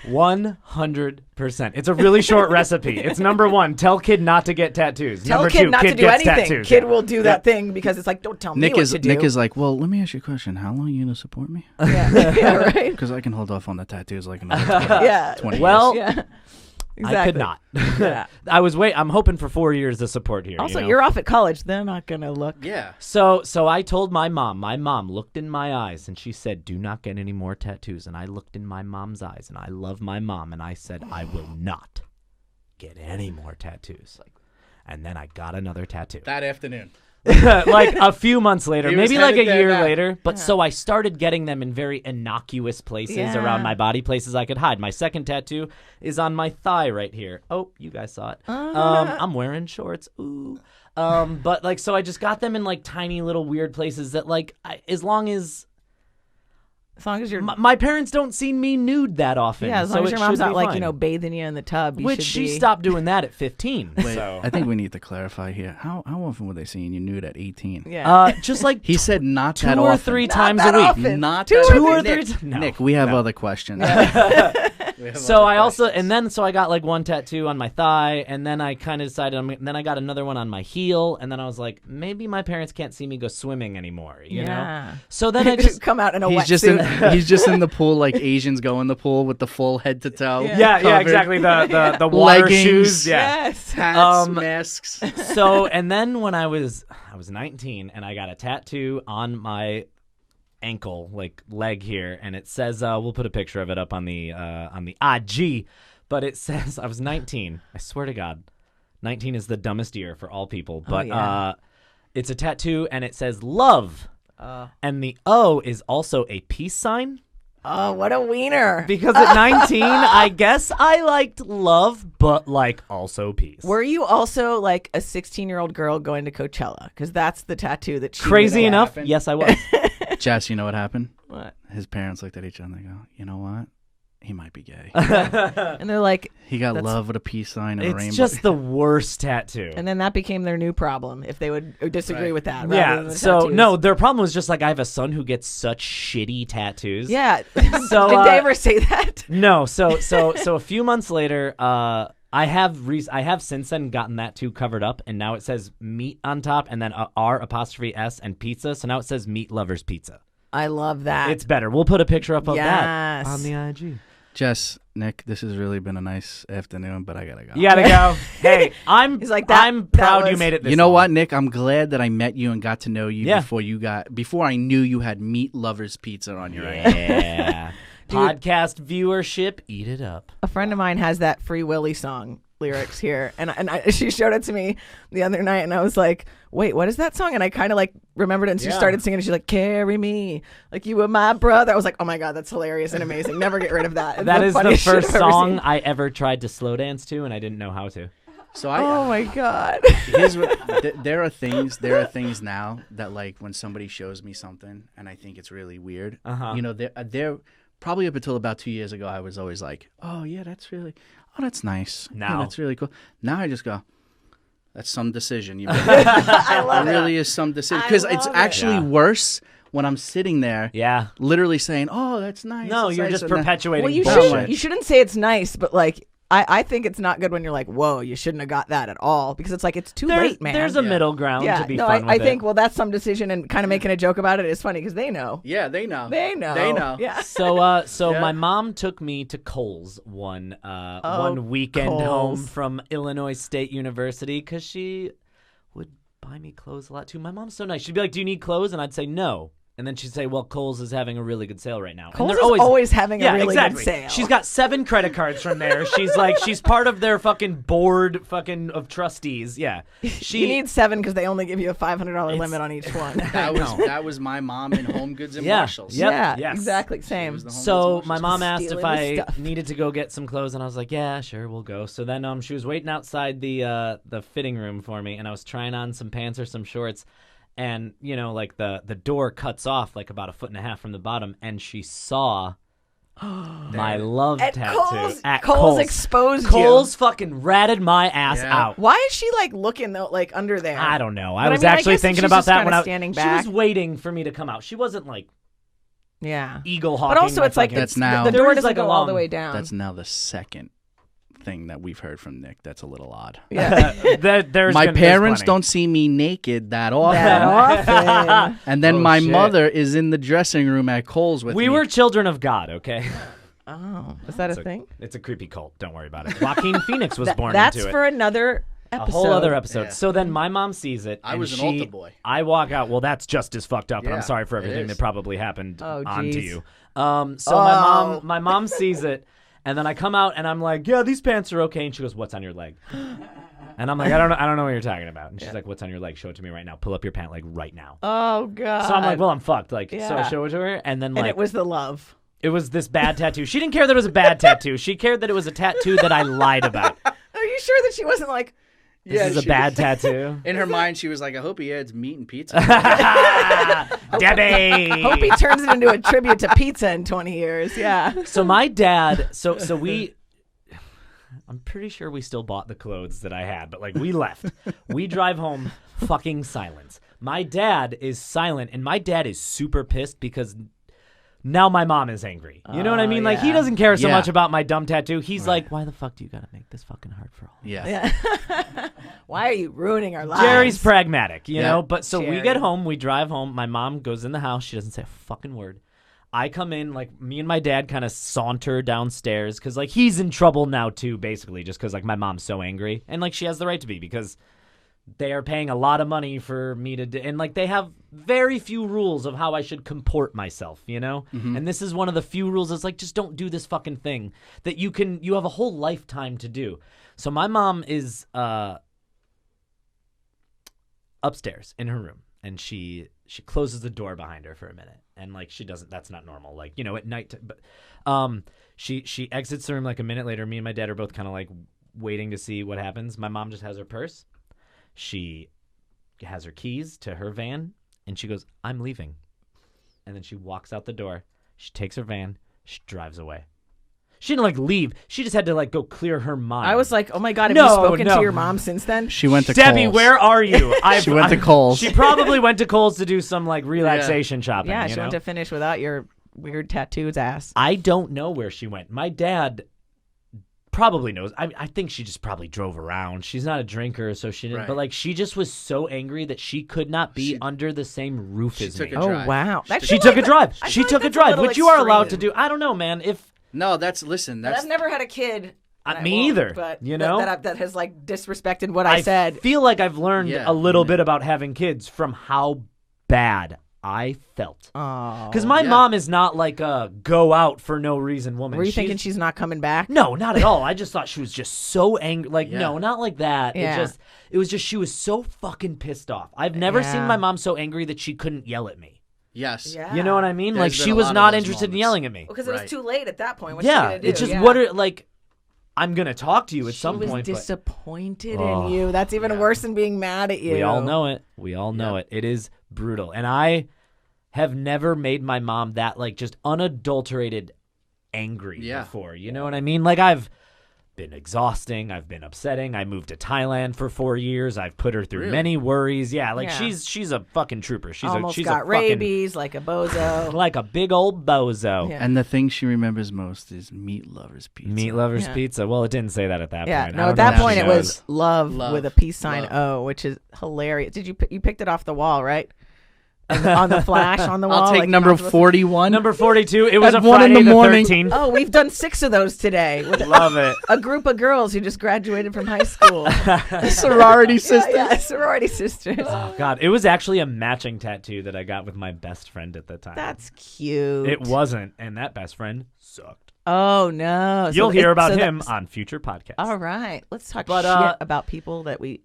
100%. It's a really short recipe. It's number 1, tell kid not to get tattoos. Tell number kid 2, not kid to do gets anything. tattoos. Kid will do that thing because it's like, don't tell me what to do. Nick is like, well, let me ask you a question. How long are you going to support me? Yeah, right? Because I can hold off on the tattoos like another 20 years. Well, Yeah. Exactly. I could not. Yeah. I'm hoping for 4 years of support here. Also, you know? you're off at college. They're not going to look. Yeah. So I told my mom. My mom looked in my eyes and she said, do not get any more tattoos. And I looked in my mom's eyes and I love my mom. And I said, I will not get any more tattoos. And then I got another tattoo. That afternoon. Like a few months later, He was maybe like a headed there year now. later. But so I started getting them in very innocuous places around my body, places I could hide. My second tattoo is on my thigh right here. Oh, you guys saw it. I'm wearing shorts. Ooh. But like, so I just got them in like tiny little weird places that like, as long as you're... my parents don't see me nude that often. Yeah, as long so as your it mom's should not be like, fine. bathing you in the tub. You Which should she be... stopped doing that at 15. Wait, So. I think we need to clarify here. How often were they seeing you nude at 18? Yeah. Just like He said not that 2 often. or 3 Not times that a week. often. Not Two that or often. three Nick, times. No. Nick, we have other questions. So I also, and then so I got like one tattoo on my thigh, and then I kind of decided, then I got another one on my heel, and then I was like, maybe my parents can't see me go swimming anymore, you know? So then I just come out in a He's wetsuit. he's just in the pool like Asians go in the pool with the full head to toe. yeah, covered. exactly the water Leggings. shoes, Yes. Hats, masks. So and then when I was 19 and I got a tattoo on my ankle, like leg here, and it says we'll put a picture of it up on the IG, but it says I was 19. I swear to God, 19 is the dumbest year for all people. But it's a tattoo and it says love, and the O is also a peace sign. Oh, what a wiener. Because at 19, I guess I liked love, but like also peace. Were you also like a 16-year-old girl going to Coachella? Because that's the tattoo that she Crazy would have. enough, happened. yes, I was. Jess, you know what happened? What? His parents looked at each other and they go, you know what? He might be gay. And they're like, He got That's- love with a peace sign and a It's rainbow. just the worst tattoo. and then that became their new problem if they would disagree Right. with that. rather Yeah, than the so tattoos. no, their problem was just like I have a son who gets such shitty tattoos. Yeah. So, Did they ever say that? No, so a few months later, I have since then gotten that too covered up, and now it says meat on top, and then R''S and pizza. So now it says Meat Lovers Pizza. I love that. It's better. We'll put a picture up of that Yes. on the IG. Jess, Nick, this has really been a nice afternoon, but I gotta go. You gotta go. Hey, I'm He's like, that- I'm that proud you was- made it. This You know long. what, Nick? I'm glad that I met you and got to know you Yeah. before I knew you had Meat Lovers Pizza on your ass. Yeah. Podcast viewership, eat it up. A friend of mine has that Free Willy song lyrics here, and she showed it to me the other night, and I was like, wait, what is that song? And I kind of like remembered it, and she started singing, and she's like, carry me like you were my brother. I was like, oh my God, that's hilarious and amazing. Never get rid of that. It's That is the funniest shit first I've ever song seen. I ever tried to slow dance to, and I didn't know how to. So Oh my God. here's what there are things now that like when somebody shows me something and I think it's really weird. You know, they're probably up until about 2 years ago, I was always like, oh yeah, that's nice. Now. Yeah, that's really cool. Now I just go, That's some decision you made. I love It it. really is some decision. Because it's love it. actually worse when I'm sitting there Yeah. literally saying, oh, that's nice. No, that's you're nice," just and then- perpetuating Well, you bullshit. you shouldn't say it's nice, but like I think it's not good when you're like, whoa, you shouldn't have got that at all, because it's like it's too late, man. There's a middle ground yeah, to be no, fun I with think it. well, that's some decision, and kind of making a joke about it is funny because they know. Yeah, they know. They know. They know. Yeah. So Yeah. my mom took me to Kohl's one weekend home Kohl's. from Illinois State University because she would buy me clothes a lot too. My mom's so nice. She'd be like, "Do you need clothes?" And I'd say no. And then she'd say, "Well, Kohl's is having a really good sale right now." Kohl's and is they're always having a really exactly. good sale. She's got 7 credit cards from there. She's part of their fucking board of trustees. Yeah. you need 7 because they only give you a $500 limit on each one. That was my mom in Home Goods and Yeah. Marshalls. Yep. Yeah, Yes. exactly. She Same. was the Home Goods So and my Marshalls. mom asked if Stealing the I stuff. needed to go get some clothes, and I was like, "Yeah, sure, we'll go." So then she was waiting outside the fitting room for me, and I was trying on some pants or some shorts, and like the door cuts off like about 1.5 feet from the bottom, and she saw my love At tattoo Kohl's, at Kohl's exposed Kohl's fucking ratted my ass Yeah. out. you. Why is she like looking though, like under there? I don't know. I But I was mean, I actually guess thinking she's about just that kinda when standing she back. was waiting for me to come out. She wasn't like Yeah. eagle hawking. But also, my it's like fucking- That's now- the door There's, doesn't like, go a all the long- way down. That's now the second thing that we've heard from Nick. That's a little odd. yeah. There's My there's parents plenty. don't see me naked that often. that often. And then Oh, my shit. mother is in the dressing room at Kohl's with me. We were children of God, okay? Oh, is that a thing? It's a creepy cult. Don't worry about it. Joaquin Phoenix was born That's into it. for another episode. A whole other episode. Yeah. So then my mom sees it. I and was an she- altar boy. I walk out. Well, that's just as fucked up, and I'm Yeah, sorry for it everything is. that probably happened Oh, onto geez. you. Oh. My mom sees it, and then I come out and I'm like, "Yeah, these pants are okay." And she goes, "What's on your leg?" And I'm like, I don't know what you're talking about." And she's like, "What's on your leg? Show it to me right now. Pull up your pant leg right now." Oh god. So I'm like, "Well, I'm fucked." Like, so I Yeah. show it to her, and then and like it was the love. it was this bad tattoo. She didn't care that it was a bad tattoo. She cared that it was a tattoo that I lied about. Are you sure that she wasn't like? This is a she- bad tattoo. In her mind, she was like, I hope he adds meat and pizza. Debbie. Hope he turns it into a tribute to pizza in 20 years. Yeah. So my dad, so we, I'm pretty sure we still bought the clothes that I had, but like we left. We drive home, fucking silence. My dad is silent, and my dad is super pissed because now my mom is angry. You know what I mean? Like he yeah. doesn't care so Yeah. much about my dumb tattoo. He's like, "Why the fuck do you gotta make this fucking hard for all?" Yeah. Yeah. Why are you ruining our lives? Jerry's pragmatic, you Yeah. know? But so we Jerry. get home, we drive home. My mom goes in the house. She doesn't say a fucking word. I come in, like, me and my dad kind of saunter downstairs because, like, he's in trouble now, too, basically, just because, like, my mom's so angry. And, like, she has the right to be because they are paying a lot of money for me to do. And, like, they have very few rules of how I should comport myself, you know? And this is one of the few rules. It's like, just don't do this fucking thing that you have a whole lifetime to do. So my mom is, upstairs in her room, and she closes the door behind her for a minute, and like she doesn't, that's not normal, like, you know, at night, but she exits the room. Like a minute later, me and my dad are both kind of like waiting to see what happens. My mom just has her purse, she has her keys to her van, and she goes, "I'm leaving," and then she walks out the door, she takes her van, she drives away. She didn't like leave. She just had to like go clear her mind. I was like, oh my god, have No, you spoken no. to your mom since then? She went to Debbie, Kohl's. where are you? She went to Kohl's. She probably went to Kohl's to do some like relaxation shopping. Yeah, you she know? went to finish without your weird tattoos ass. I don't know where she went. My dad probably knows. I think she just probably drove around. She's not a drinker, so she didn't. Right. But like, she just was so angry that she could not be under the same roof She as took me. a Oh drive. wow. I She She feel took like a drive. I She feel took like a that's a drive, little which you are allowed to extreme. do. I don't know, man. If No, listen. But That's I've never had a kid. and I me won't, either, But you know? that has like disrespected what I said. feel like I've learned Yeah, a little you know. bit about having kids from how bad I felt. Oh. Because my yeah. mom is not like a go out for no reason woman. Were you She's- thinking she's not coming back? No, not at all. I just thought she was just so angry. Like, Yeah. no, not like that. Yeah. It was just she was so fucking pissed off. I've never Yeah. seen my mom so angry that she couldn't yell at me. yes. Yeah. You know what I mean? There's Like, been she a was lot of not those interested in moments. yelling at me. Because it was Right. too late at that point. What's Yeah, she gonna do? it's just Yeah. what are, like, I'm going to talk to you at She some was point. but disappointed Oh, in you. That's even yeah. worse than being mad at you. we all know it. We all know it. It is brutal. And I have never made my mom that, like, just unadulterated angry Yeah. before. You know what I mean? Like, I've been exhausting. I've been upsetting. I moved to Thailand for 4 years. I've put her through Really? many worries. Yeah, like Yeah. she's a fucking trooper. She's Almost she's got a fucking, rabies like a bozo. like a big old bozo. Yeah. And the thing she remembers most is Meat Lovers Pizza. Meat lovers Yeah. pizza. Well, it didn't say that at that Yeah, point. I no, don't at know that if point she it knows. was love Love. with a peace sign Love. O, which is hilarious. Did you picked it off the wall, right? On the flash on the wall. I'll take like number you're not supposed to- 41. Number 42. It was At a 1 in Friday the morning. the 13th. Oh, we've done 6 of those today with Love it. a group of girls who just graduated from high school. Sorority sister. Yeah, sorority sisters. Oh God, it was actually a matching tattoo that I got with my best friend at the time. That's cute. It wasn't, and that best friend sucked. Oh no! So You'll hear about so him that's- on future podcasts. All right, let's talk But, shit about people that we,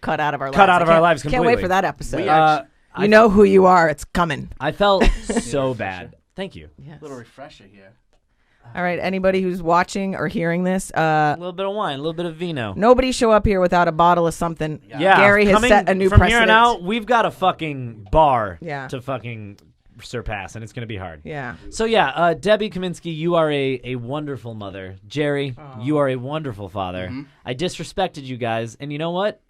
cut out of our lives. Cut out I of our can't- lives Can't wait completely. for that episode. We you know who you are. It's coming. I felt so bad. Thank you. Yes. Little refresher here. All right, anybody who's watching or hearing this, A little bit of wine, a little bit of vino. nobody show up here without a bottle of something. Yeah, Gary has coming set a new from precedent. here on out. We've got a fucking bar Yeah. to fucking surpass, and it's gonna be hard. Yeah. So yeah, Debbie Kaminsky, you are a wonderful mother. Jerry, you are a wonderful father. I disrespected you guys, and you know what?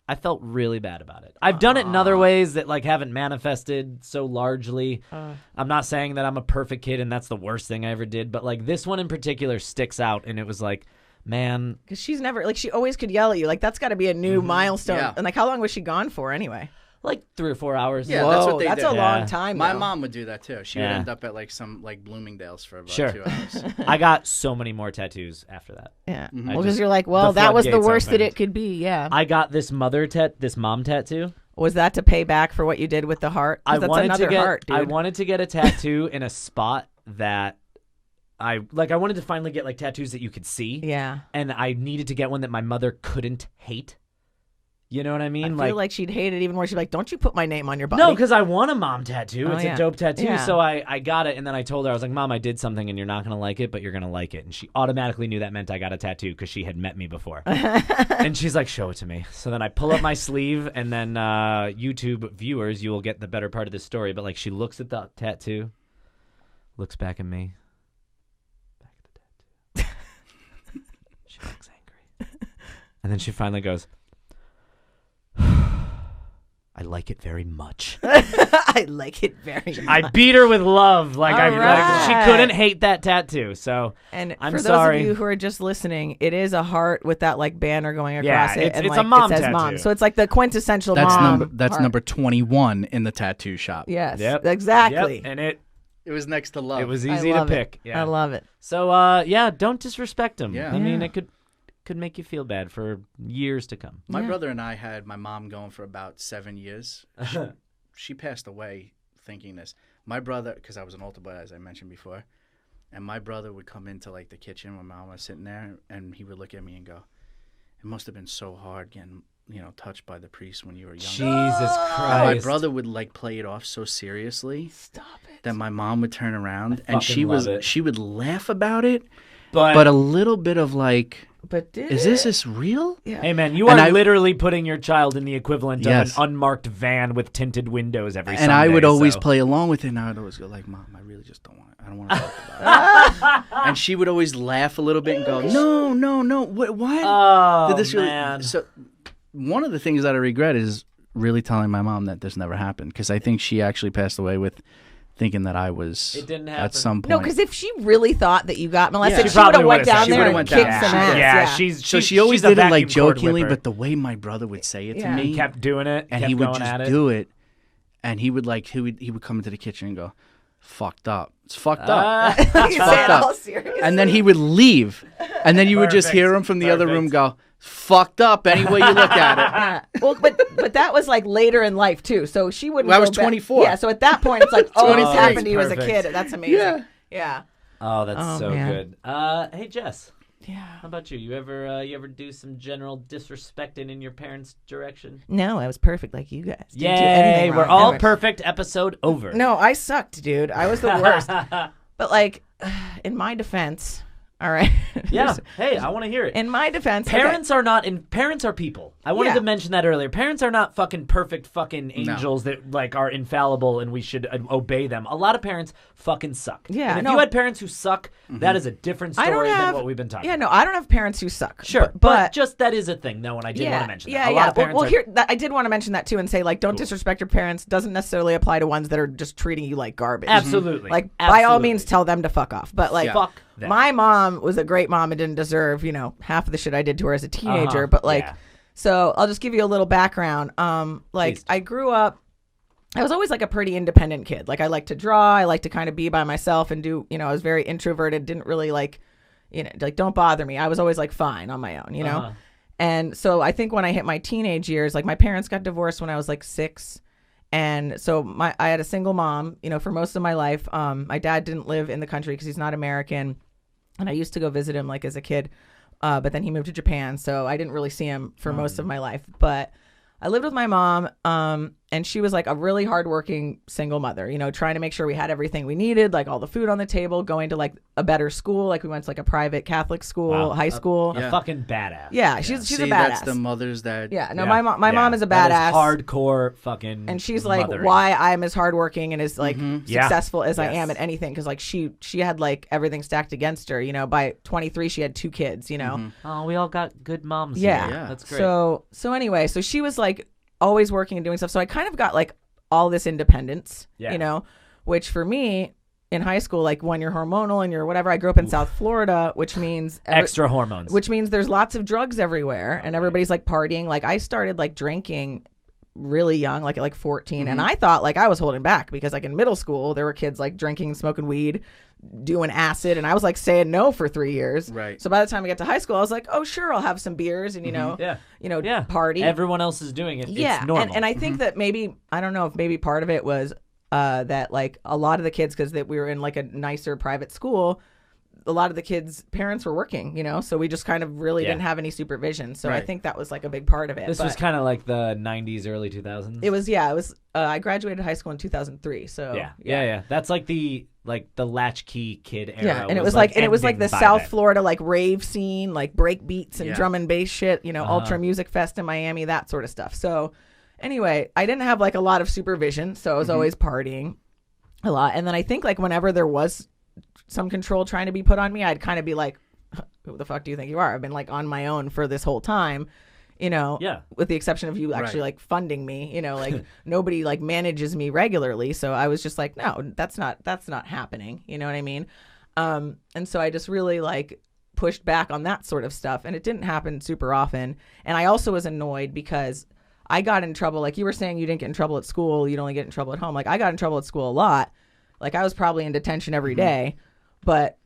I felt really bad about it. I've done it in other ways that like haven't manifested so largely. I'm not saying that I'm a perfect kid and that's the worst thing I ever did, but like this one in particular sticks out, and it was like, man, Because she's never she always could yell at you. Like that's got to be a new milestone. Yeah. And like, how long was she gone for anyway? like 3 or 4 hours. Yeah, Whoa, that's what they that's did. a long Yeah. time. My though. mom would do that too. She would Yeah. end up at like some like Bloomingdale's for about Sure. 2 hours. I got so many more tattoos after that. Yeah. I Well, just- because you're like, well, the that was the floodgates worst that opened. it could be. Yeah. I got this mom tattoo. Was that to pay back for what you did with the heart? 'Cause I that's wanted another to get heart, dude. I wanted to get a tattoo in a spot that I wanted to finally get like tattoos that you could see. Yeah. And I needed to get one that my mother couldn't hate. You know what I mean? I feel like she'd hate it even more. She'd be like, don't you put my name on your body. no, because I want a mom tattoo. Oh, It's yeah. a dope tattoo. Yeah. So I got it, and then I told her, I was like, Mom, I did something, and you're not going to like it, but you're going to like it. And she automatically knew that meant I got a tattoo because she had met me before. And she's like, show it to me. So then I pull up my sleeve, and then YouTube viewers, you will get the better part of this story. But like, she looks at the tattoo, looks back at me, back at the tattoo. She looks angry. And then she finally goes, I like it very much. I like it very much. I beat her with love. Like All like she right. couldn't hate that tattoo. So And I'm for those sorry. of you who are just listening, it is a heart with that like banner going Yeah, across it. it's- And it's like, a mom it says tattoo. mom. So it's like the quintessential That's mom. that's heart. number 21 in the tattoo shop. Yes. Yep. Exactly. Yep. And it It was next to love. was I easy to love it. pick. Yeah. I love it. So yeah, don't disrespect him. Yeah. I mean, Yeah. it could make you feel bad for years to come. My Yeah. brother and I had my mom going for about 7 years. She passed away thinking this. My brother, because I was an altar boy, as I mentioned before, and my brother would come into like the kitchen when mom was sitting there, and he would look at me and go, "It must have been so hard getting, touched by the priest when you were young." Jesus And Christ. my brother would like play it off so seriously Stop it. that my mom would turn around and fucking love it. she would laugh about it, But, but a little bit of like, But did is this real? Yeah. hey man, you And are I- literally putting your child in the equivalent Yes. of an unmarked van with tinted windows every And I Sunday, would always so- play along with it, and I would always go like, "Mom, I really just don't want it. I don't want to talk about it." And she would always laugh a little bit and go, "No, what? Oh, Did this really?" man. So, one of the things that I regret is really telling my mom that this never happened, because I think she actually passed away with thinking that I was It didn't at happen. some point. No, because if she really thought that you got molested, Yeah. she would have probably went would've down said she there would've and went kicked down. some ass. Yeah, Yeah. she's she always she's a did it like vacuum cord jokingly, whipper. but the way my brother would say it Yeah. to me, kept doing it, and kept he would going just at it. do it, and he would come into the kitchen and go, "Fucked up. It's fucked up." You say fucked it up. all serious. And then he would leave, and then you would just Perfect. hear him from the other room Perfect. go, "Fucked up." Any way you look at it. Yeah. Well, but that was like later in life too. So she wouldn't. Well, I go was back- 24. Yeah. So at that point, it's like, oh, this 23. happened to you as a Perfect. kid. That's amazing. Yeah. Yeah. Oh, that's Oh, so man. good. Hey Jess, Yeah. how about you? You ever do some general disrespecting in your parents' direction? No, I was perfect like you guys. Didn't do anything Yay, wrong. we're all Never. perfect. Episode over. No, I sucked, dude. I was the worst. But like, in my defense, all right. Yeah. Hey, I want to hear it. In my defense, Parents are not. Parents are people. I wanted Yeah. to mention that earlier. Parents are not fucking perfect fucking angels that like are infallible and we should obey them. A lot of parents fucking suck. Yeah, And if no. you had parents who suck, that is a different story than what we've been talking about. No, I don't have parents who suck. Sure, but just that is a thing, though, and I did want to mention that. A lot of parents well, here I did want to mention that too, and say like, don't disrespect your parents. Doesn't necessarily apply to ones that are just treating you like garbage. Absolutely. Like by all means, tell them to fuck off. But like, fuck them. My mom was a great mom and didn't deserve half of the shit I did to her as a teenager. But like, so I'll just give you a little background. Like I grew up. I was always like a pretty independent kid. Like I like to draw. I like to kind of be by myself and do. I was very introverted. Didn't really like. Like don't bother me. I was always like fine on my own, And so I think when I hit my teenage years, like my parents got divorced when I was like 6. And so I had a single mom, for most of my life. My dad didn't live in the country because he's not American. And I used to go visit him like as a kid. But then he moved to Japan. So I didn't really see him for most of my life. But I lived with my mom, and she was like a really hardworking single mother, trying to make sure we had everything we needed, like all the food on the table, going to like a better school. Like we went to like a private Catholic school, high school. A fucking badass. Yeah, she's a badass. That's the mothers that. Yeah, no, my mom is a badass. Hardcore fucking. And she's like mothering. why I'm as hardworking and as like successful as I am at anything, because like she had like everything stacked against her. By 23 she had 2 kids. Oh, we all got good moms. Yeah, here. That's great. So anyway, so she was like always working and doing stuff. So I kind of got like all this independence, which for me in high school, like when you're hormonal and you're whatever, I grew up in South Florida, which means extra hormones, which means there's lots of drugs everywhere and everybody's like partying. Like I started like drinking really young, like at like 14. And I thought like I was holding back because like in middle school, there were kids like drinking, smoking weed, doing acid. And I was like saying no for 3 years. Right. So by the time I got to high school, I was like, oh, sure, I'll have some beers and, party. Everyone else is doing it. Yeah. It's normal. And I think that maybe, I don't know if maybe part of it was that like a lot of the kids, because we were in like a nicer private school, a lot of the kids' parents were working, so we just kind of really didn't have any supervision. So I think that was like a big part of it. This was kind of like the 90s, early 2000s. It was, I graduated high school in 2003. So yeah. That's like the latchkey kid era. Yeah, and it was like the South then. Florida like rave scene, like break beats and drum and bass shit, Ultra Music Fest in Miami, that sort of stuff. So anyway, I didn't have like a lot of supervision, so I was always partying a lot. And then I think like whenever there was some control trying to be put on me, I'd kind of be like, who the fuck do you think you are? I've been like on my own for this whole time, with the exception of you actually like funding me, like nobody like manages me regularly. So I was just like, no, that's not happening. You know what I mean? And so I just really like pushed back on that sort of stuff, and it didn't happen super often. And I also was annoyed because I got in trouble. Like you were saying, you didn't get in trouble at school. You'd only get in trouble at home. Like I got in trouble at school a lot. Like I was probably in detention every day, but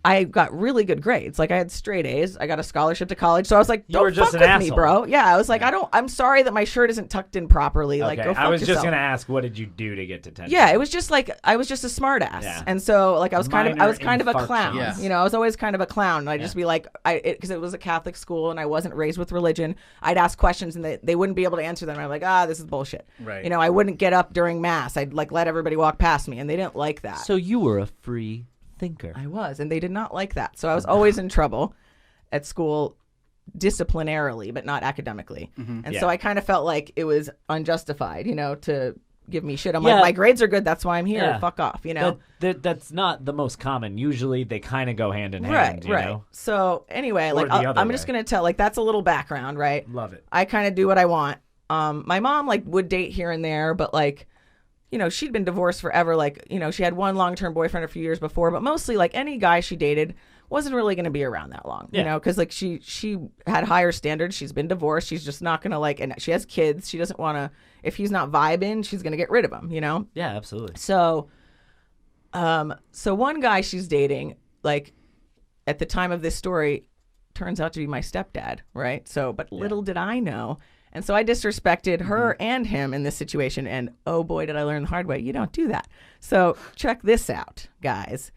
I got really good grades. Like I had straight A's. I got a scholarship to college. So I was like, don't fuck with me, bro. Yeah, I was like, I'm sorry that my shirt isn't tucked in properly. Like, go fuck I was yourself. just gonna ask, what did you do to get detention? Yeah, it was just like I was just a smart ass, and so like I was kind of a clown. Yeah. I was always kind of a clown. And I'd just be like, because it was a Catholic school and I wasn't raised with religion. I'd ask questions and they wouldn't be able to answer them. I'm like, this is bullshit. Right. I wouldn't get up during mass. I'd like let everybody walk past me, and they didn't like that. So you were a free thinker. I was, and they did not like that. So I was always in trouble at school disciplinarily, but not academically. And so I kind of felt like it was unjustified, to give me shit. I'm like, my grades are good. That's why I'm here. Yeah. Fuck off, That's not the most common. Usually they kind of go hand in hand, you know? So anyway, Or like the other I'm just way. going to tell, like that's a little background, right? Love it. I kind of do what I want. My mom like would date here and there, but like, she'd been divorced forever. Like, she had one long-term boyfriend a few years before, but mostly like any guy she dated wasn't really going to be around that long, because like she had higher standards. She's been divorced. She's just not going to like, and she has kids. She doesn't want to, if he's not vibing, she's going to get rid of him, Yeah, absolutely. So, so one guy she's dating, like at the time of this story, turns out to be my stepdad, right? So, but little did I know. And so I disrespected her and him in this situation. And oh boy, did I learn the hard way. You don't do that. So check this out, guys.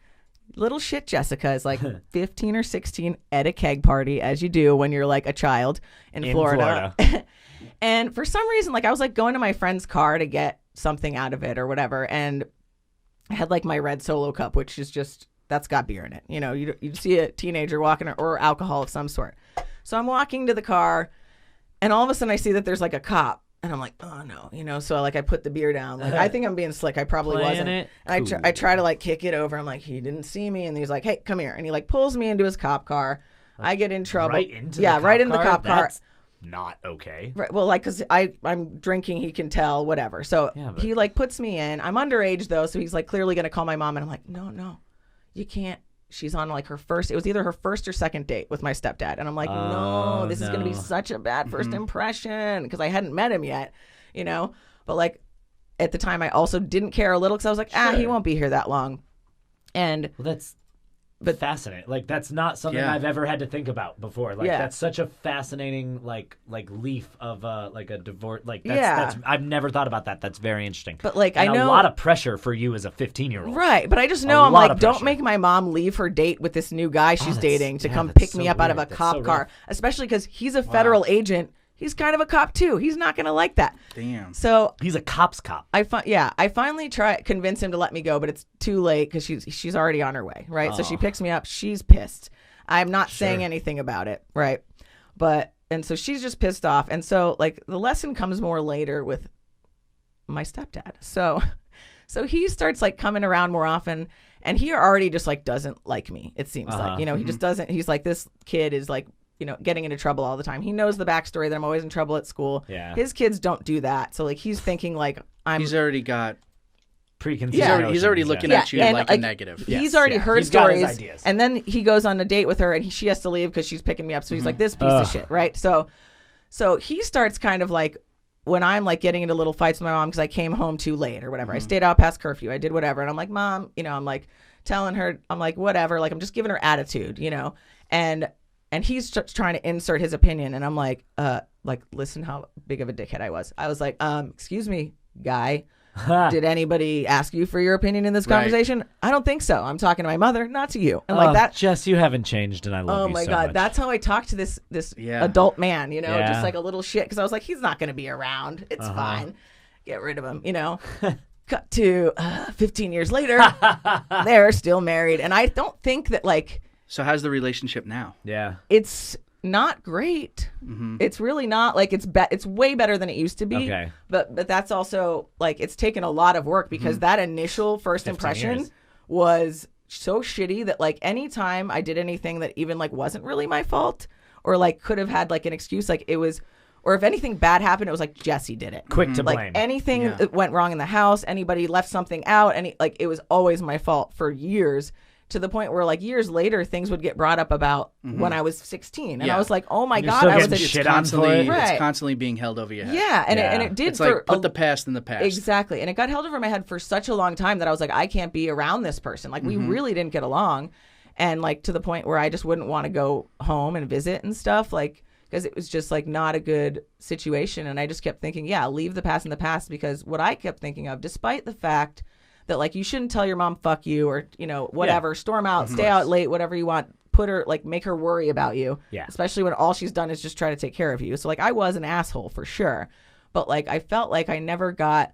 Little shit Jessica is like 15 or 16 at a keg party, as you do when you're like a child in Florida. And for some reason, like I was like going to my friend's car to get something out of it or whatever. And I had like my red Solo cup, which is just, that's got beer in it. You see a teenager walking or alcohol of some sort. So I'm walking to the car. And all of a sudden I see that there's like a cop. And I'm like, oh no, so like I put the beer down. Like I think I'm being slick. I probably wasn't. And I try to like kick it over. I'm like, he didn't see me. And he's like, hey, come here. And he like pulls me into his cop car. I get in trouble. Right into the cop car. That's not okay. Right. Well, like, cause I'm drinking, he can tell, whatever. So he like puts me in. I'm underage though. So he's like clearly going to call my mom. And I'm like, no, you can't. She's on like it was either her first or second date with my stepdad. And I'm like, no, this is going to be such a bad first impression because I hadn't met him yet, But like at the time, I also didn't care a little because I was like, he won't be here that long. And that's fascinating. Like that's not something I've ever had to think about before. Like that's such a fascinating like leaf of like a divorce. Like that's I've never thought about that. That's very interesting. But like and I know a lot of pressure for you as a 15-year-old. Right. But I just know I'm like, don't make my mom leave her date with this new guy she's dating to come pick me up out of a cop car, especially because he's a federal agent. He's kind of a cop too. He's not gonna like that. Damn. So he's a cop's cop. I finally convince him to let me go, but it's too late because she's already on her way. Right. So she picks me up. She's pissed. I'm not saying anything about it. Right. And so she's just pissed off. And so like the lesson comes more later with my stepdad. So he starts like coming around more often, and he already just like doesn't like me. It seems like he just doesn't. He's like, this kid is like, getting into trouble all the time. He knows the backstory that I'm always in trouble at school. Yeah. His kids don't do that. So like he's thinking like he's already got preconceived. He's already looking at you like a negative. He's already heard stories. And then he goes on a date with her and she has to leave because she's picking me up. So he's like, this piece of shit, right? So he starts kind of like when I'm like getting into little fights with my mom because I came home too late or whatever. I stayed out past curfew. I did whatever. And I'm like, Mom, I'm like telling her, I'm like, whatever. Like I'm just giving her attitude, And he's trying to insert his opinion, and I'm like, listen how big of a dickhead I was. I was like, excuse me, guy, did anybody ask you for your opinion in this conversation? I don't think so. I'm talking to my mother, not to you. And like that, Jess, you haven't changed, and I love you so much. Oh my God, that's how I talk to this adult man, just like a little shit, because I was like, he's not going to be around. It's fine. Get rid of him, Cut to 15 years later, they're still married, and I don't think that like. So how's the relationship now? Yeah. It's not great. It's really not. Like it's way better than it used to be. Okay. But that's also like it's taken a lot of work because that initial first impression was so shitty that like anytime I did anything that even like wasn't really my fault or like could have had like an excuse, like it was, or if anything bad happened, it was like Jesse did it. Quick to blame. Like anything that went wrong in the house, anybody left something out, it was always my fault for years. To the point where, like, years later, things would get brought up about when I was 16. And I was like, oh, my God. I was shit on for it. It's constantly being held over your head. Yeah, and it did. It's like, put the past in the past. Exactly. And it got held over my head for such a long time that I was like, I can't be around this person. Like, we really didn't get along. And, like, to the point where I just wouldn't want to go home and visit and stuff. Like, because it was just, like, not a good situation. And I just kept thinking, leave the past in the past. Because what I kept thinking of, despite the fact that like you shouldn't tell your mom fuck you or whatever, storm out, stay out late, whatever you want, put her like make her worry about you, especially when all she's done is just try to take care of you. So like I was an asshole for sure, but like I felt like I never got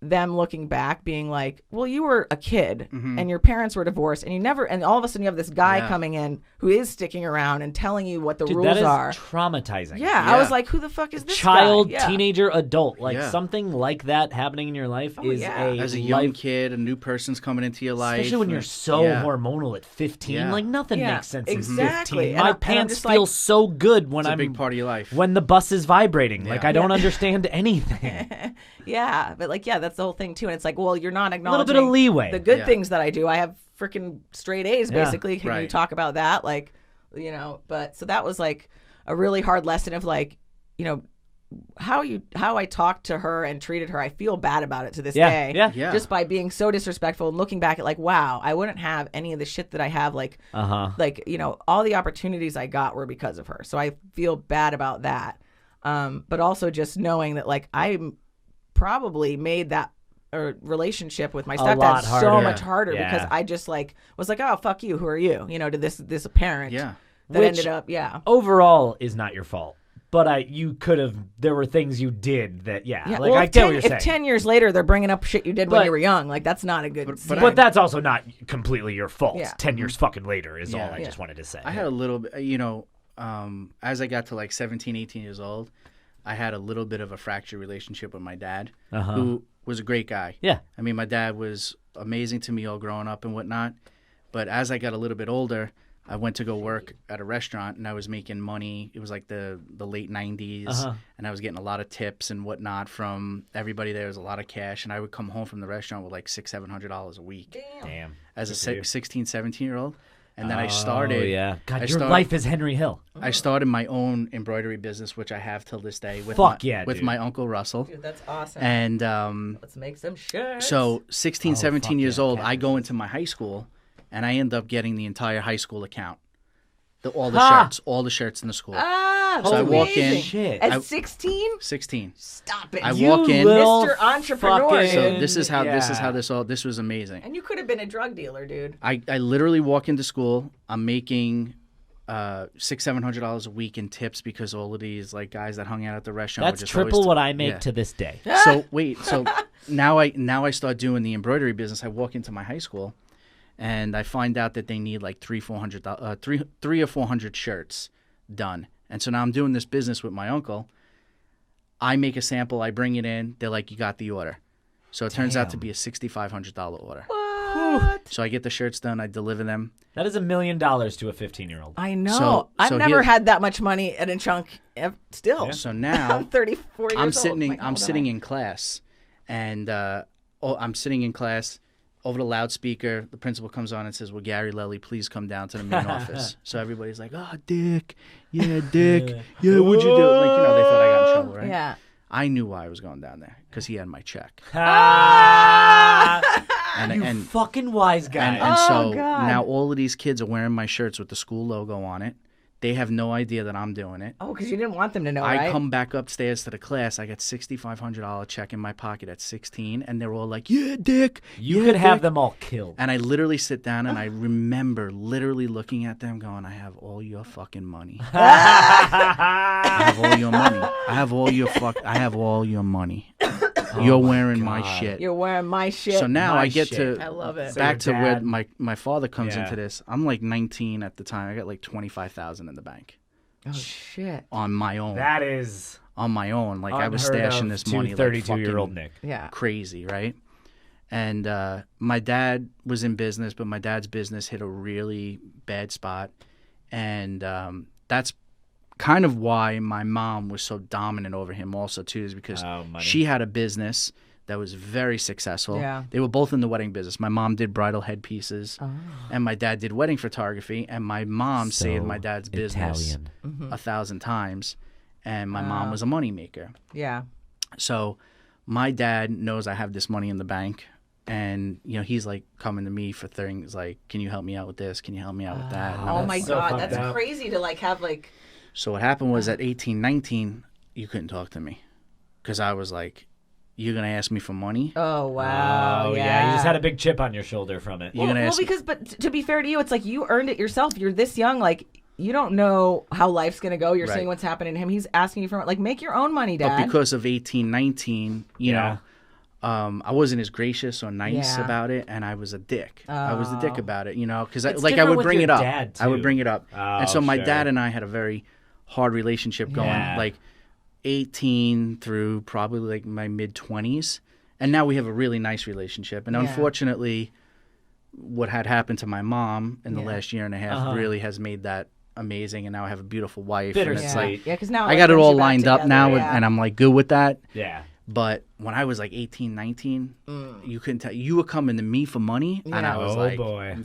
them looking back being like, well, you were a kid and your parents were divorced and all of a sudden you have this guy coming in who is sticking around and telling you what the rules are. Traumatizing. I was like, who the fuck is this child, guy? teenager, adult, like something like that happening in your life is as a young kid, a new person's coming into your life, especially when you're so hormonal at 15. Like nothing makes sense exactly. at 15. My pants feel so good when it's a big part of your life. When the bus is vibrating, like I don't understand anything. But like that's the whole thing too, and it's like, well, you're not acknowledging a little bit of leeway. The good things that I do. I have freaking straight A's basically. Can you talk about that? Like, but so that was like a really hard lesson of like, how I talked to her and treated her. I feel bad about it to this day. Just by being so disrespectful and looking back at like, wow, I wouldn't have any of the shit that I have. Like, like all the opportunities I got were because of her. So I feel bad about that. But also just knowing that like I probably made that relationship with my stepdad so much harder because I just like was like, oh, fuck you, who are you, to this parent that which ended up overall is not your fault, but you could have, there were things you did that like well, I get what you're saying. If 10 years later they're bringing up shit you did when you were young, like that's not a good but that's also not completely your fault. 10 years fucking later is all I just wanted to say. I had a little bit as I got to like 17, 18 years old, I had a little bit of a fractured relationship with my dad, who was a great guy. Yeah. I mean, my dad was amazing to me all growing up and whatnot. But as I got a little bit older, I went to go work at a restaurant, and I was making money. It was like the late 90s, and I was getting a lot of tips and whatnot from everybody there. There was a lot of cash, and I would come home from the restaurant with like $600-700 a week. Damn. As a 16, 17-year-old. And then I started. Oh, yeah. God, your life is Henry Hill. I started my own embroidery business, which I have till this day with dude. my Uncle Russell. Dude, that's awesome. And let's make some shirts. so 16, 17 years old, Cat. I go into my high school, and I end up getting the entire high school account. All the shirts in the school. So I walk in. Shit. At 16? 16. Stop it. I walk in. Mr. Entrepreneur. fucking- So this is how Yeah. this was amazing. And you could have been a drug dealer, dude. I literally walk into school. I'm making $600-700 a week in tips because all of these like guys that hung out at the restaurant. That's were just triple always what I make to this day. So wait, so now I start doing the embroidery business. I walk into my high school, and I find out that they need like 300 or 400 shirts done. And so now I'm doing this business with my uncle. I make a sample, I bring it in. They're like, "You got the order." So it turns out to be a $6,500 order. What? So I get the shirts done, I deliver them. That is $1 million to a 15-year-old. I know. So I've never here- had that much money in a chunk still. So now I'm 34 years I'm old. sitting. Like, how I'm old sitting am in class, and I'm sitting in class. Over the loudspeaker, the principal comes on and says, "Well, Gary Leli, please come down to the main office." So everybody's like, "Oh, Dick, yeah, Dick, yeah, what'd you do?" Like, they thought I got in trouble, I? right? Yeah. I knew why I was going down there because he had my check. You fucking wise guy. And so God. now all of these kids are wearing my shirts with the school logo on it. They have no idea that I'm doing it. Oh, because you didn't want them to know, I right? come back upstairs to the class. I got $6,500 check in my pocket at 16, and they're all like, "Yeah, Dick." You yeah, could have Dick." them all killed. And I literally sit down, and I remember literally looking at them, going, "I have all your fucking money. I have all your money. I have all your money. You're wearing my shit." You're wearing my shit. So now My I get shit. to I love it. So back your to where dad- my father comes Yeah. into this. I'm like 19 at the time. I got like 25,000 in the bank Oh, shit. on my own. That is On my own, like I was unheard stashing of this to money, like 32-year-old fucking Nick. Yeah. crazy, right? And my dad was in business, but my dad's business hit a really bad spot, and that's kind of why my mom was so dominant over him also too, is because money. she had a business that was very successful. Yeah. They were both in the wedding business. My mom did bridal headpieces, and my dad did wedding photography, and my mom saved my dad's business Italian. 1,000 times, and my mom was a moneymaker. Yeah. So my dad knows I have this money in the bank, and he's like coming to me for things like, "Can you help me out with this? Can you help me out with that?" And Oh I'm my so God. fucked That's up. crazy to like have like. So what happened was at 18, 19, you couldn't talk to me because I was like, "You're going to ask me for money?" Oh, wow. Oh, yeah. You just had a big chip on your shoulder from it. You're gonna ask because, but to be fair to you, it's like you earned it yourself. You're this young, like you don't know how life's gonna go. You're Right. seeing what's happening to him. He's asking you for like make your own money, Dad. But because of 18, 19, you know, I wasn't as gracious or nice Yeah. about it, and I was a dick. I was the dick about it, because It's I different would with bring your it up. dad, I would too. bring it up, Oh, and so my sure. dad and I had a very hard relationship going, Yeah. like 18 through probably like my mid 20s, and now we have a really nice relationship. And Yeah. unfortunately, what had happened to my mom in the Yeah. last year and a half really has made that amazing, and now I have a beautiful wife. And Bittersweet. it's yeah, like because now I it got it brings all you back lined up together, now, yeah. and I'm like good with that. Yeah. But when I was like 18, 19, you couldn't tell. You were coming to me for money, and Yeah. I was Oh, like, boy.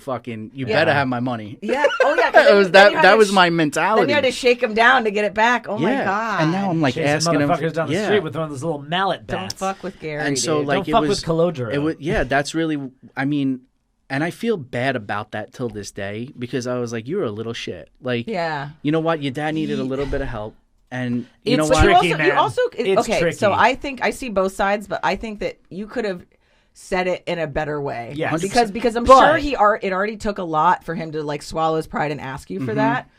you better have my money. Yeah. Oh yeah. 'cause That then- was then you had that to was sh- my Then mentality. you had to shake him down to get it back. Oh my Yeah. God. And now I'm like Chasing asking him. motherfuckers down the yeah. street with one of those little mallet don't bats. fuck with Gary. And so dude. like Don't it fuck was. with Calogero. It was that's really. I mean, and I feel bad about that till this day because I was like, you're a little shit. Like, yeah. you know what? Your dad needed a little bit of help, and you know It's what? tricky, You man. also It's okay. tricky. So I think I see both sides, but I think that you could have said it in a better way. Yes. because I'm But- sure it already took a lot for him to like swallow his pride and ask you Mm-hmm. for that.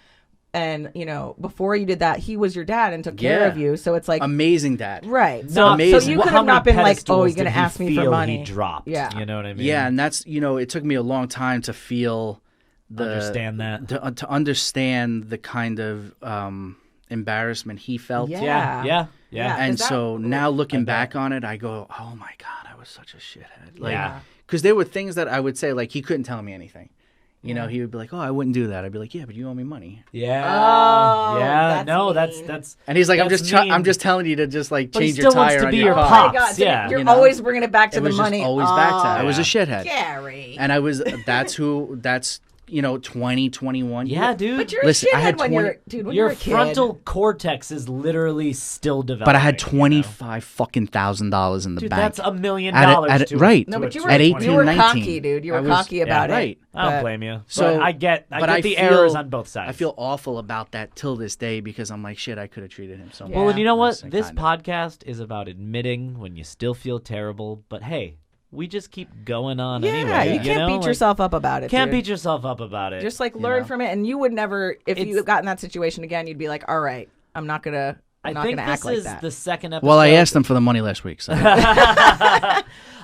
And before you did that, he was your dad and took care Yeah. of you. So it's like Amazing dad. right. No, So amazing. you How could have many not been like, pedestals oh, you're gonna did he ask me for feel money. He dropped. Yeah. You know what I mean? Yeah, and that's it took me a long time to feel understand that. to understand the kind of embarrassment he felt. Yeah. Yeah. And Is that- so now looking back on it, I go, oh my God, I was such a shithead. Like, Yeah. because there were things that I would say, like, he couldn't tell me anything. You know, he would be like, oh, I wouldn't do that. I'd be like, yeah, but you owe me money. Yeah. Oh, yeah. that's No, mean. that's. And he's like, I'm That's just mean. I'm just telling you to just like But he change your still wants tire to on be your your car. pop. Oh my God, so Yeah. you're You know? always bringing it back to It the was money. just always back to that. I Yeah. was a shithead. Gary. And I was, that's 20, 21. Yeah, dude. But you're Listen, a I had shithead when 20 you're, dude, when Your you're a kid. frontal cortex is literally still developing. But I had you know? $25,000 in the Dude, bank. that's $1 million. At to right. No, to but a you were, At 20. 18, you were 19. cocky, dude. You were I was- cocky about yeah, it. right. I don't But- blame you. So- But I get but the I errors feel- on both sides. I feel awful about that till this day because I'm like, shit, I could have treated him so much. Well, and you know what? worse than This kinda. podcast is about admitting when you still feel terrible, but hey, we just keep going on Yeah, anyway. you can't know? beat Like, yourself up about it. Can't dude. beat yourself up about it. Just like learn know? from it, and you would never, if you It's- got in that situation again, you'd be like, all right, I'm not gonna think act this like is that. the second episode. Well, I asked him for the money last week. So.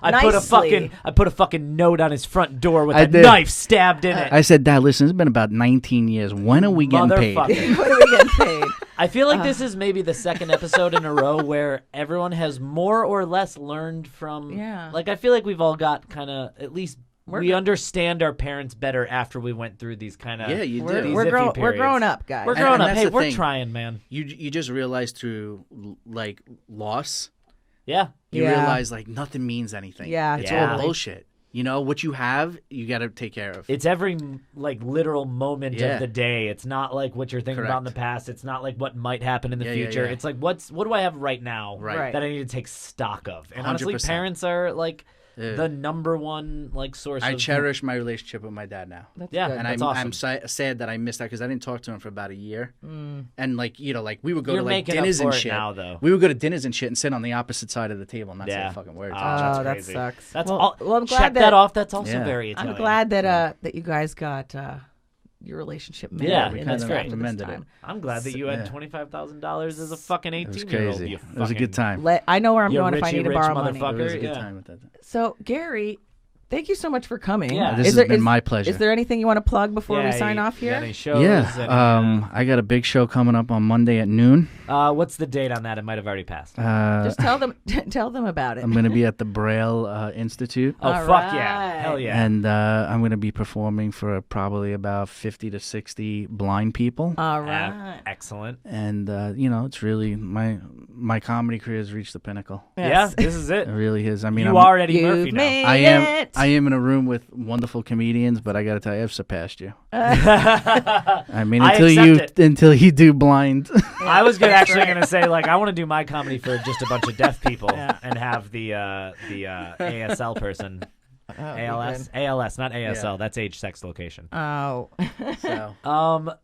Nicely. I put a fucking note on his front door with I a did. knife stabbed in it. I said, Dad, listen, it's been about 19 years. When are we getting paid? Motherfucker. What are we getting paid? I feel like this is maybe the second episode in a row where everyone has more or less learned from. Yeah. Like I feel like we've all got kind of at least we good. understand our parents better after we went through these kind of. Yeah, you We're, do. we're, Iffy we're periods. growing up, guys. We're growing and up. that's Hey, the we're thing. trying, man. You just realize through like loss, Yeah. you Yeah. realize like nothing means anything. Yeah, It's Yeah. all bullshit. You know what you have, you got to take care of. It's every like literal moment Yeah. of the day. It's not like what you're thinking about in the Correct. past. It's not like what might happen in the Yeah, yeah, future. yeah. It's like what do I have right now Right. that I need to take stock of? And honestly, 100%. parents are like Yeah. the number one like source. I of cherish my relationship with my dad now. That's Yeah, good. And that's I'm awesome. sad that I missed that because I didn't talk to him for about a year. And like we would go You're to like making up dinners for and it shit. now, though. We would go to dinners and shit and sit on the opposite side of the table and not say Yeah. a fucking word. That's Oh, that crazy. sucks. That's Well- all. well, I'm glad check that- that off. That's also Yeah. very Italian. I'm glad that that you guys got your relationship mended. Yeah, in that's this great. after this Mended time. I'm glad that you had Yeah. $25,000 as a fucking It was 18-year-old. crazy. You It was a good fucking- time. I know where I'm You going if I Richie need to rich borrow money. motherfucker. It was a good Yeah. time with that. So, Gary, thank you so much for coming. Yeah. This has been my pleasure. Is there anything you want to plug before we sign off you got here? any shows? Yeah, Any, I got a big show coming up on Monday at noon. what's the date on that? It might have already passed. Just tell them about it. I'm going to be at the Braille Institute, Oh, All fuck yeah. right. Hell yeah. and I'm going to be performing for probably about 50 to 60 blind people. All right. Excellent. And it's really my comedy career has reached the pinnacle. Yes. Yeah, this is it. It really is. I mean, You I'm, are Eddie You've Murphy now. made it. I am in a room with wonderful comedians, but I got to tell you, I've surpassed you. I mean, I accept it. until you do blind. I was actually going to say, like, I want to do my comedy for just a bunch of deaf people and have the ASL person. ALS, not ASL. Yeah. That's age, sex, location. Oh. So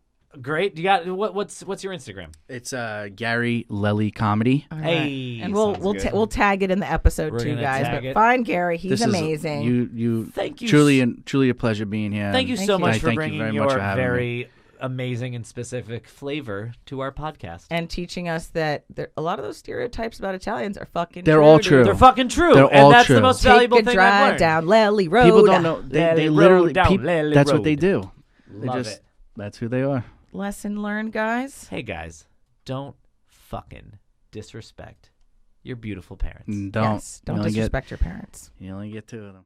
Great. You got what's your Instagram? it's Gary Leli Comedy. All right. Hey, and sounds good. we'll tag it in the episode We're too, gonna guys. tag But it. find Gary. He's This is- amazing. You Thank you. truly a pleasure being here. Thank you and so you. much I for thank you bringing very much your for having me. very amazing and specific flavor to our podcast. and teaching us that a lot of those stereotypes about Italians are fucking They're true, all dude. true. They're fucking true, They're and all that's the true. most Take valuable a thing I've drive learned. down Lely Road. People don't know. They Lely literally. Road down Lely That's what they Road. do. They Love just. it. That's who they are. Lesson learned, guys. Hey guys, don't fucking disrespect your beautiful parents. Don't. Yes, don't You only disrespect your parents. You only get two of them.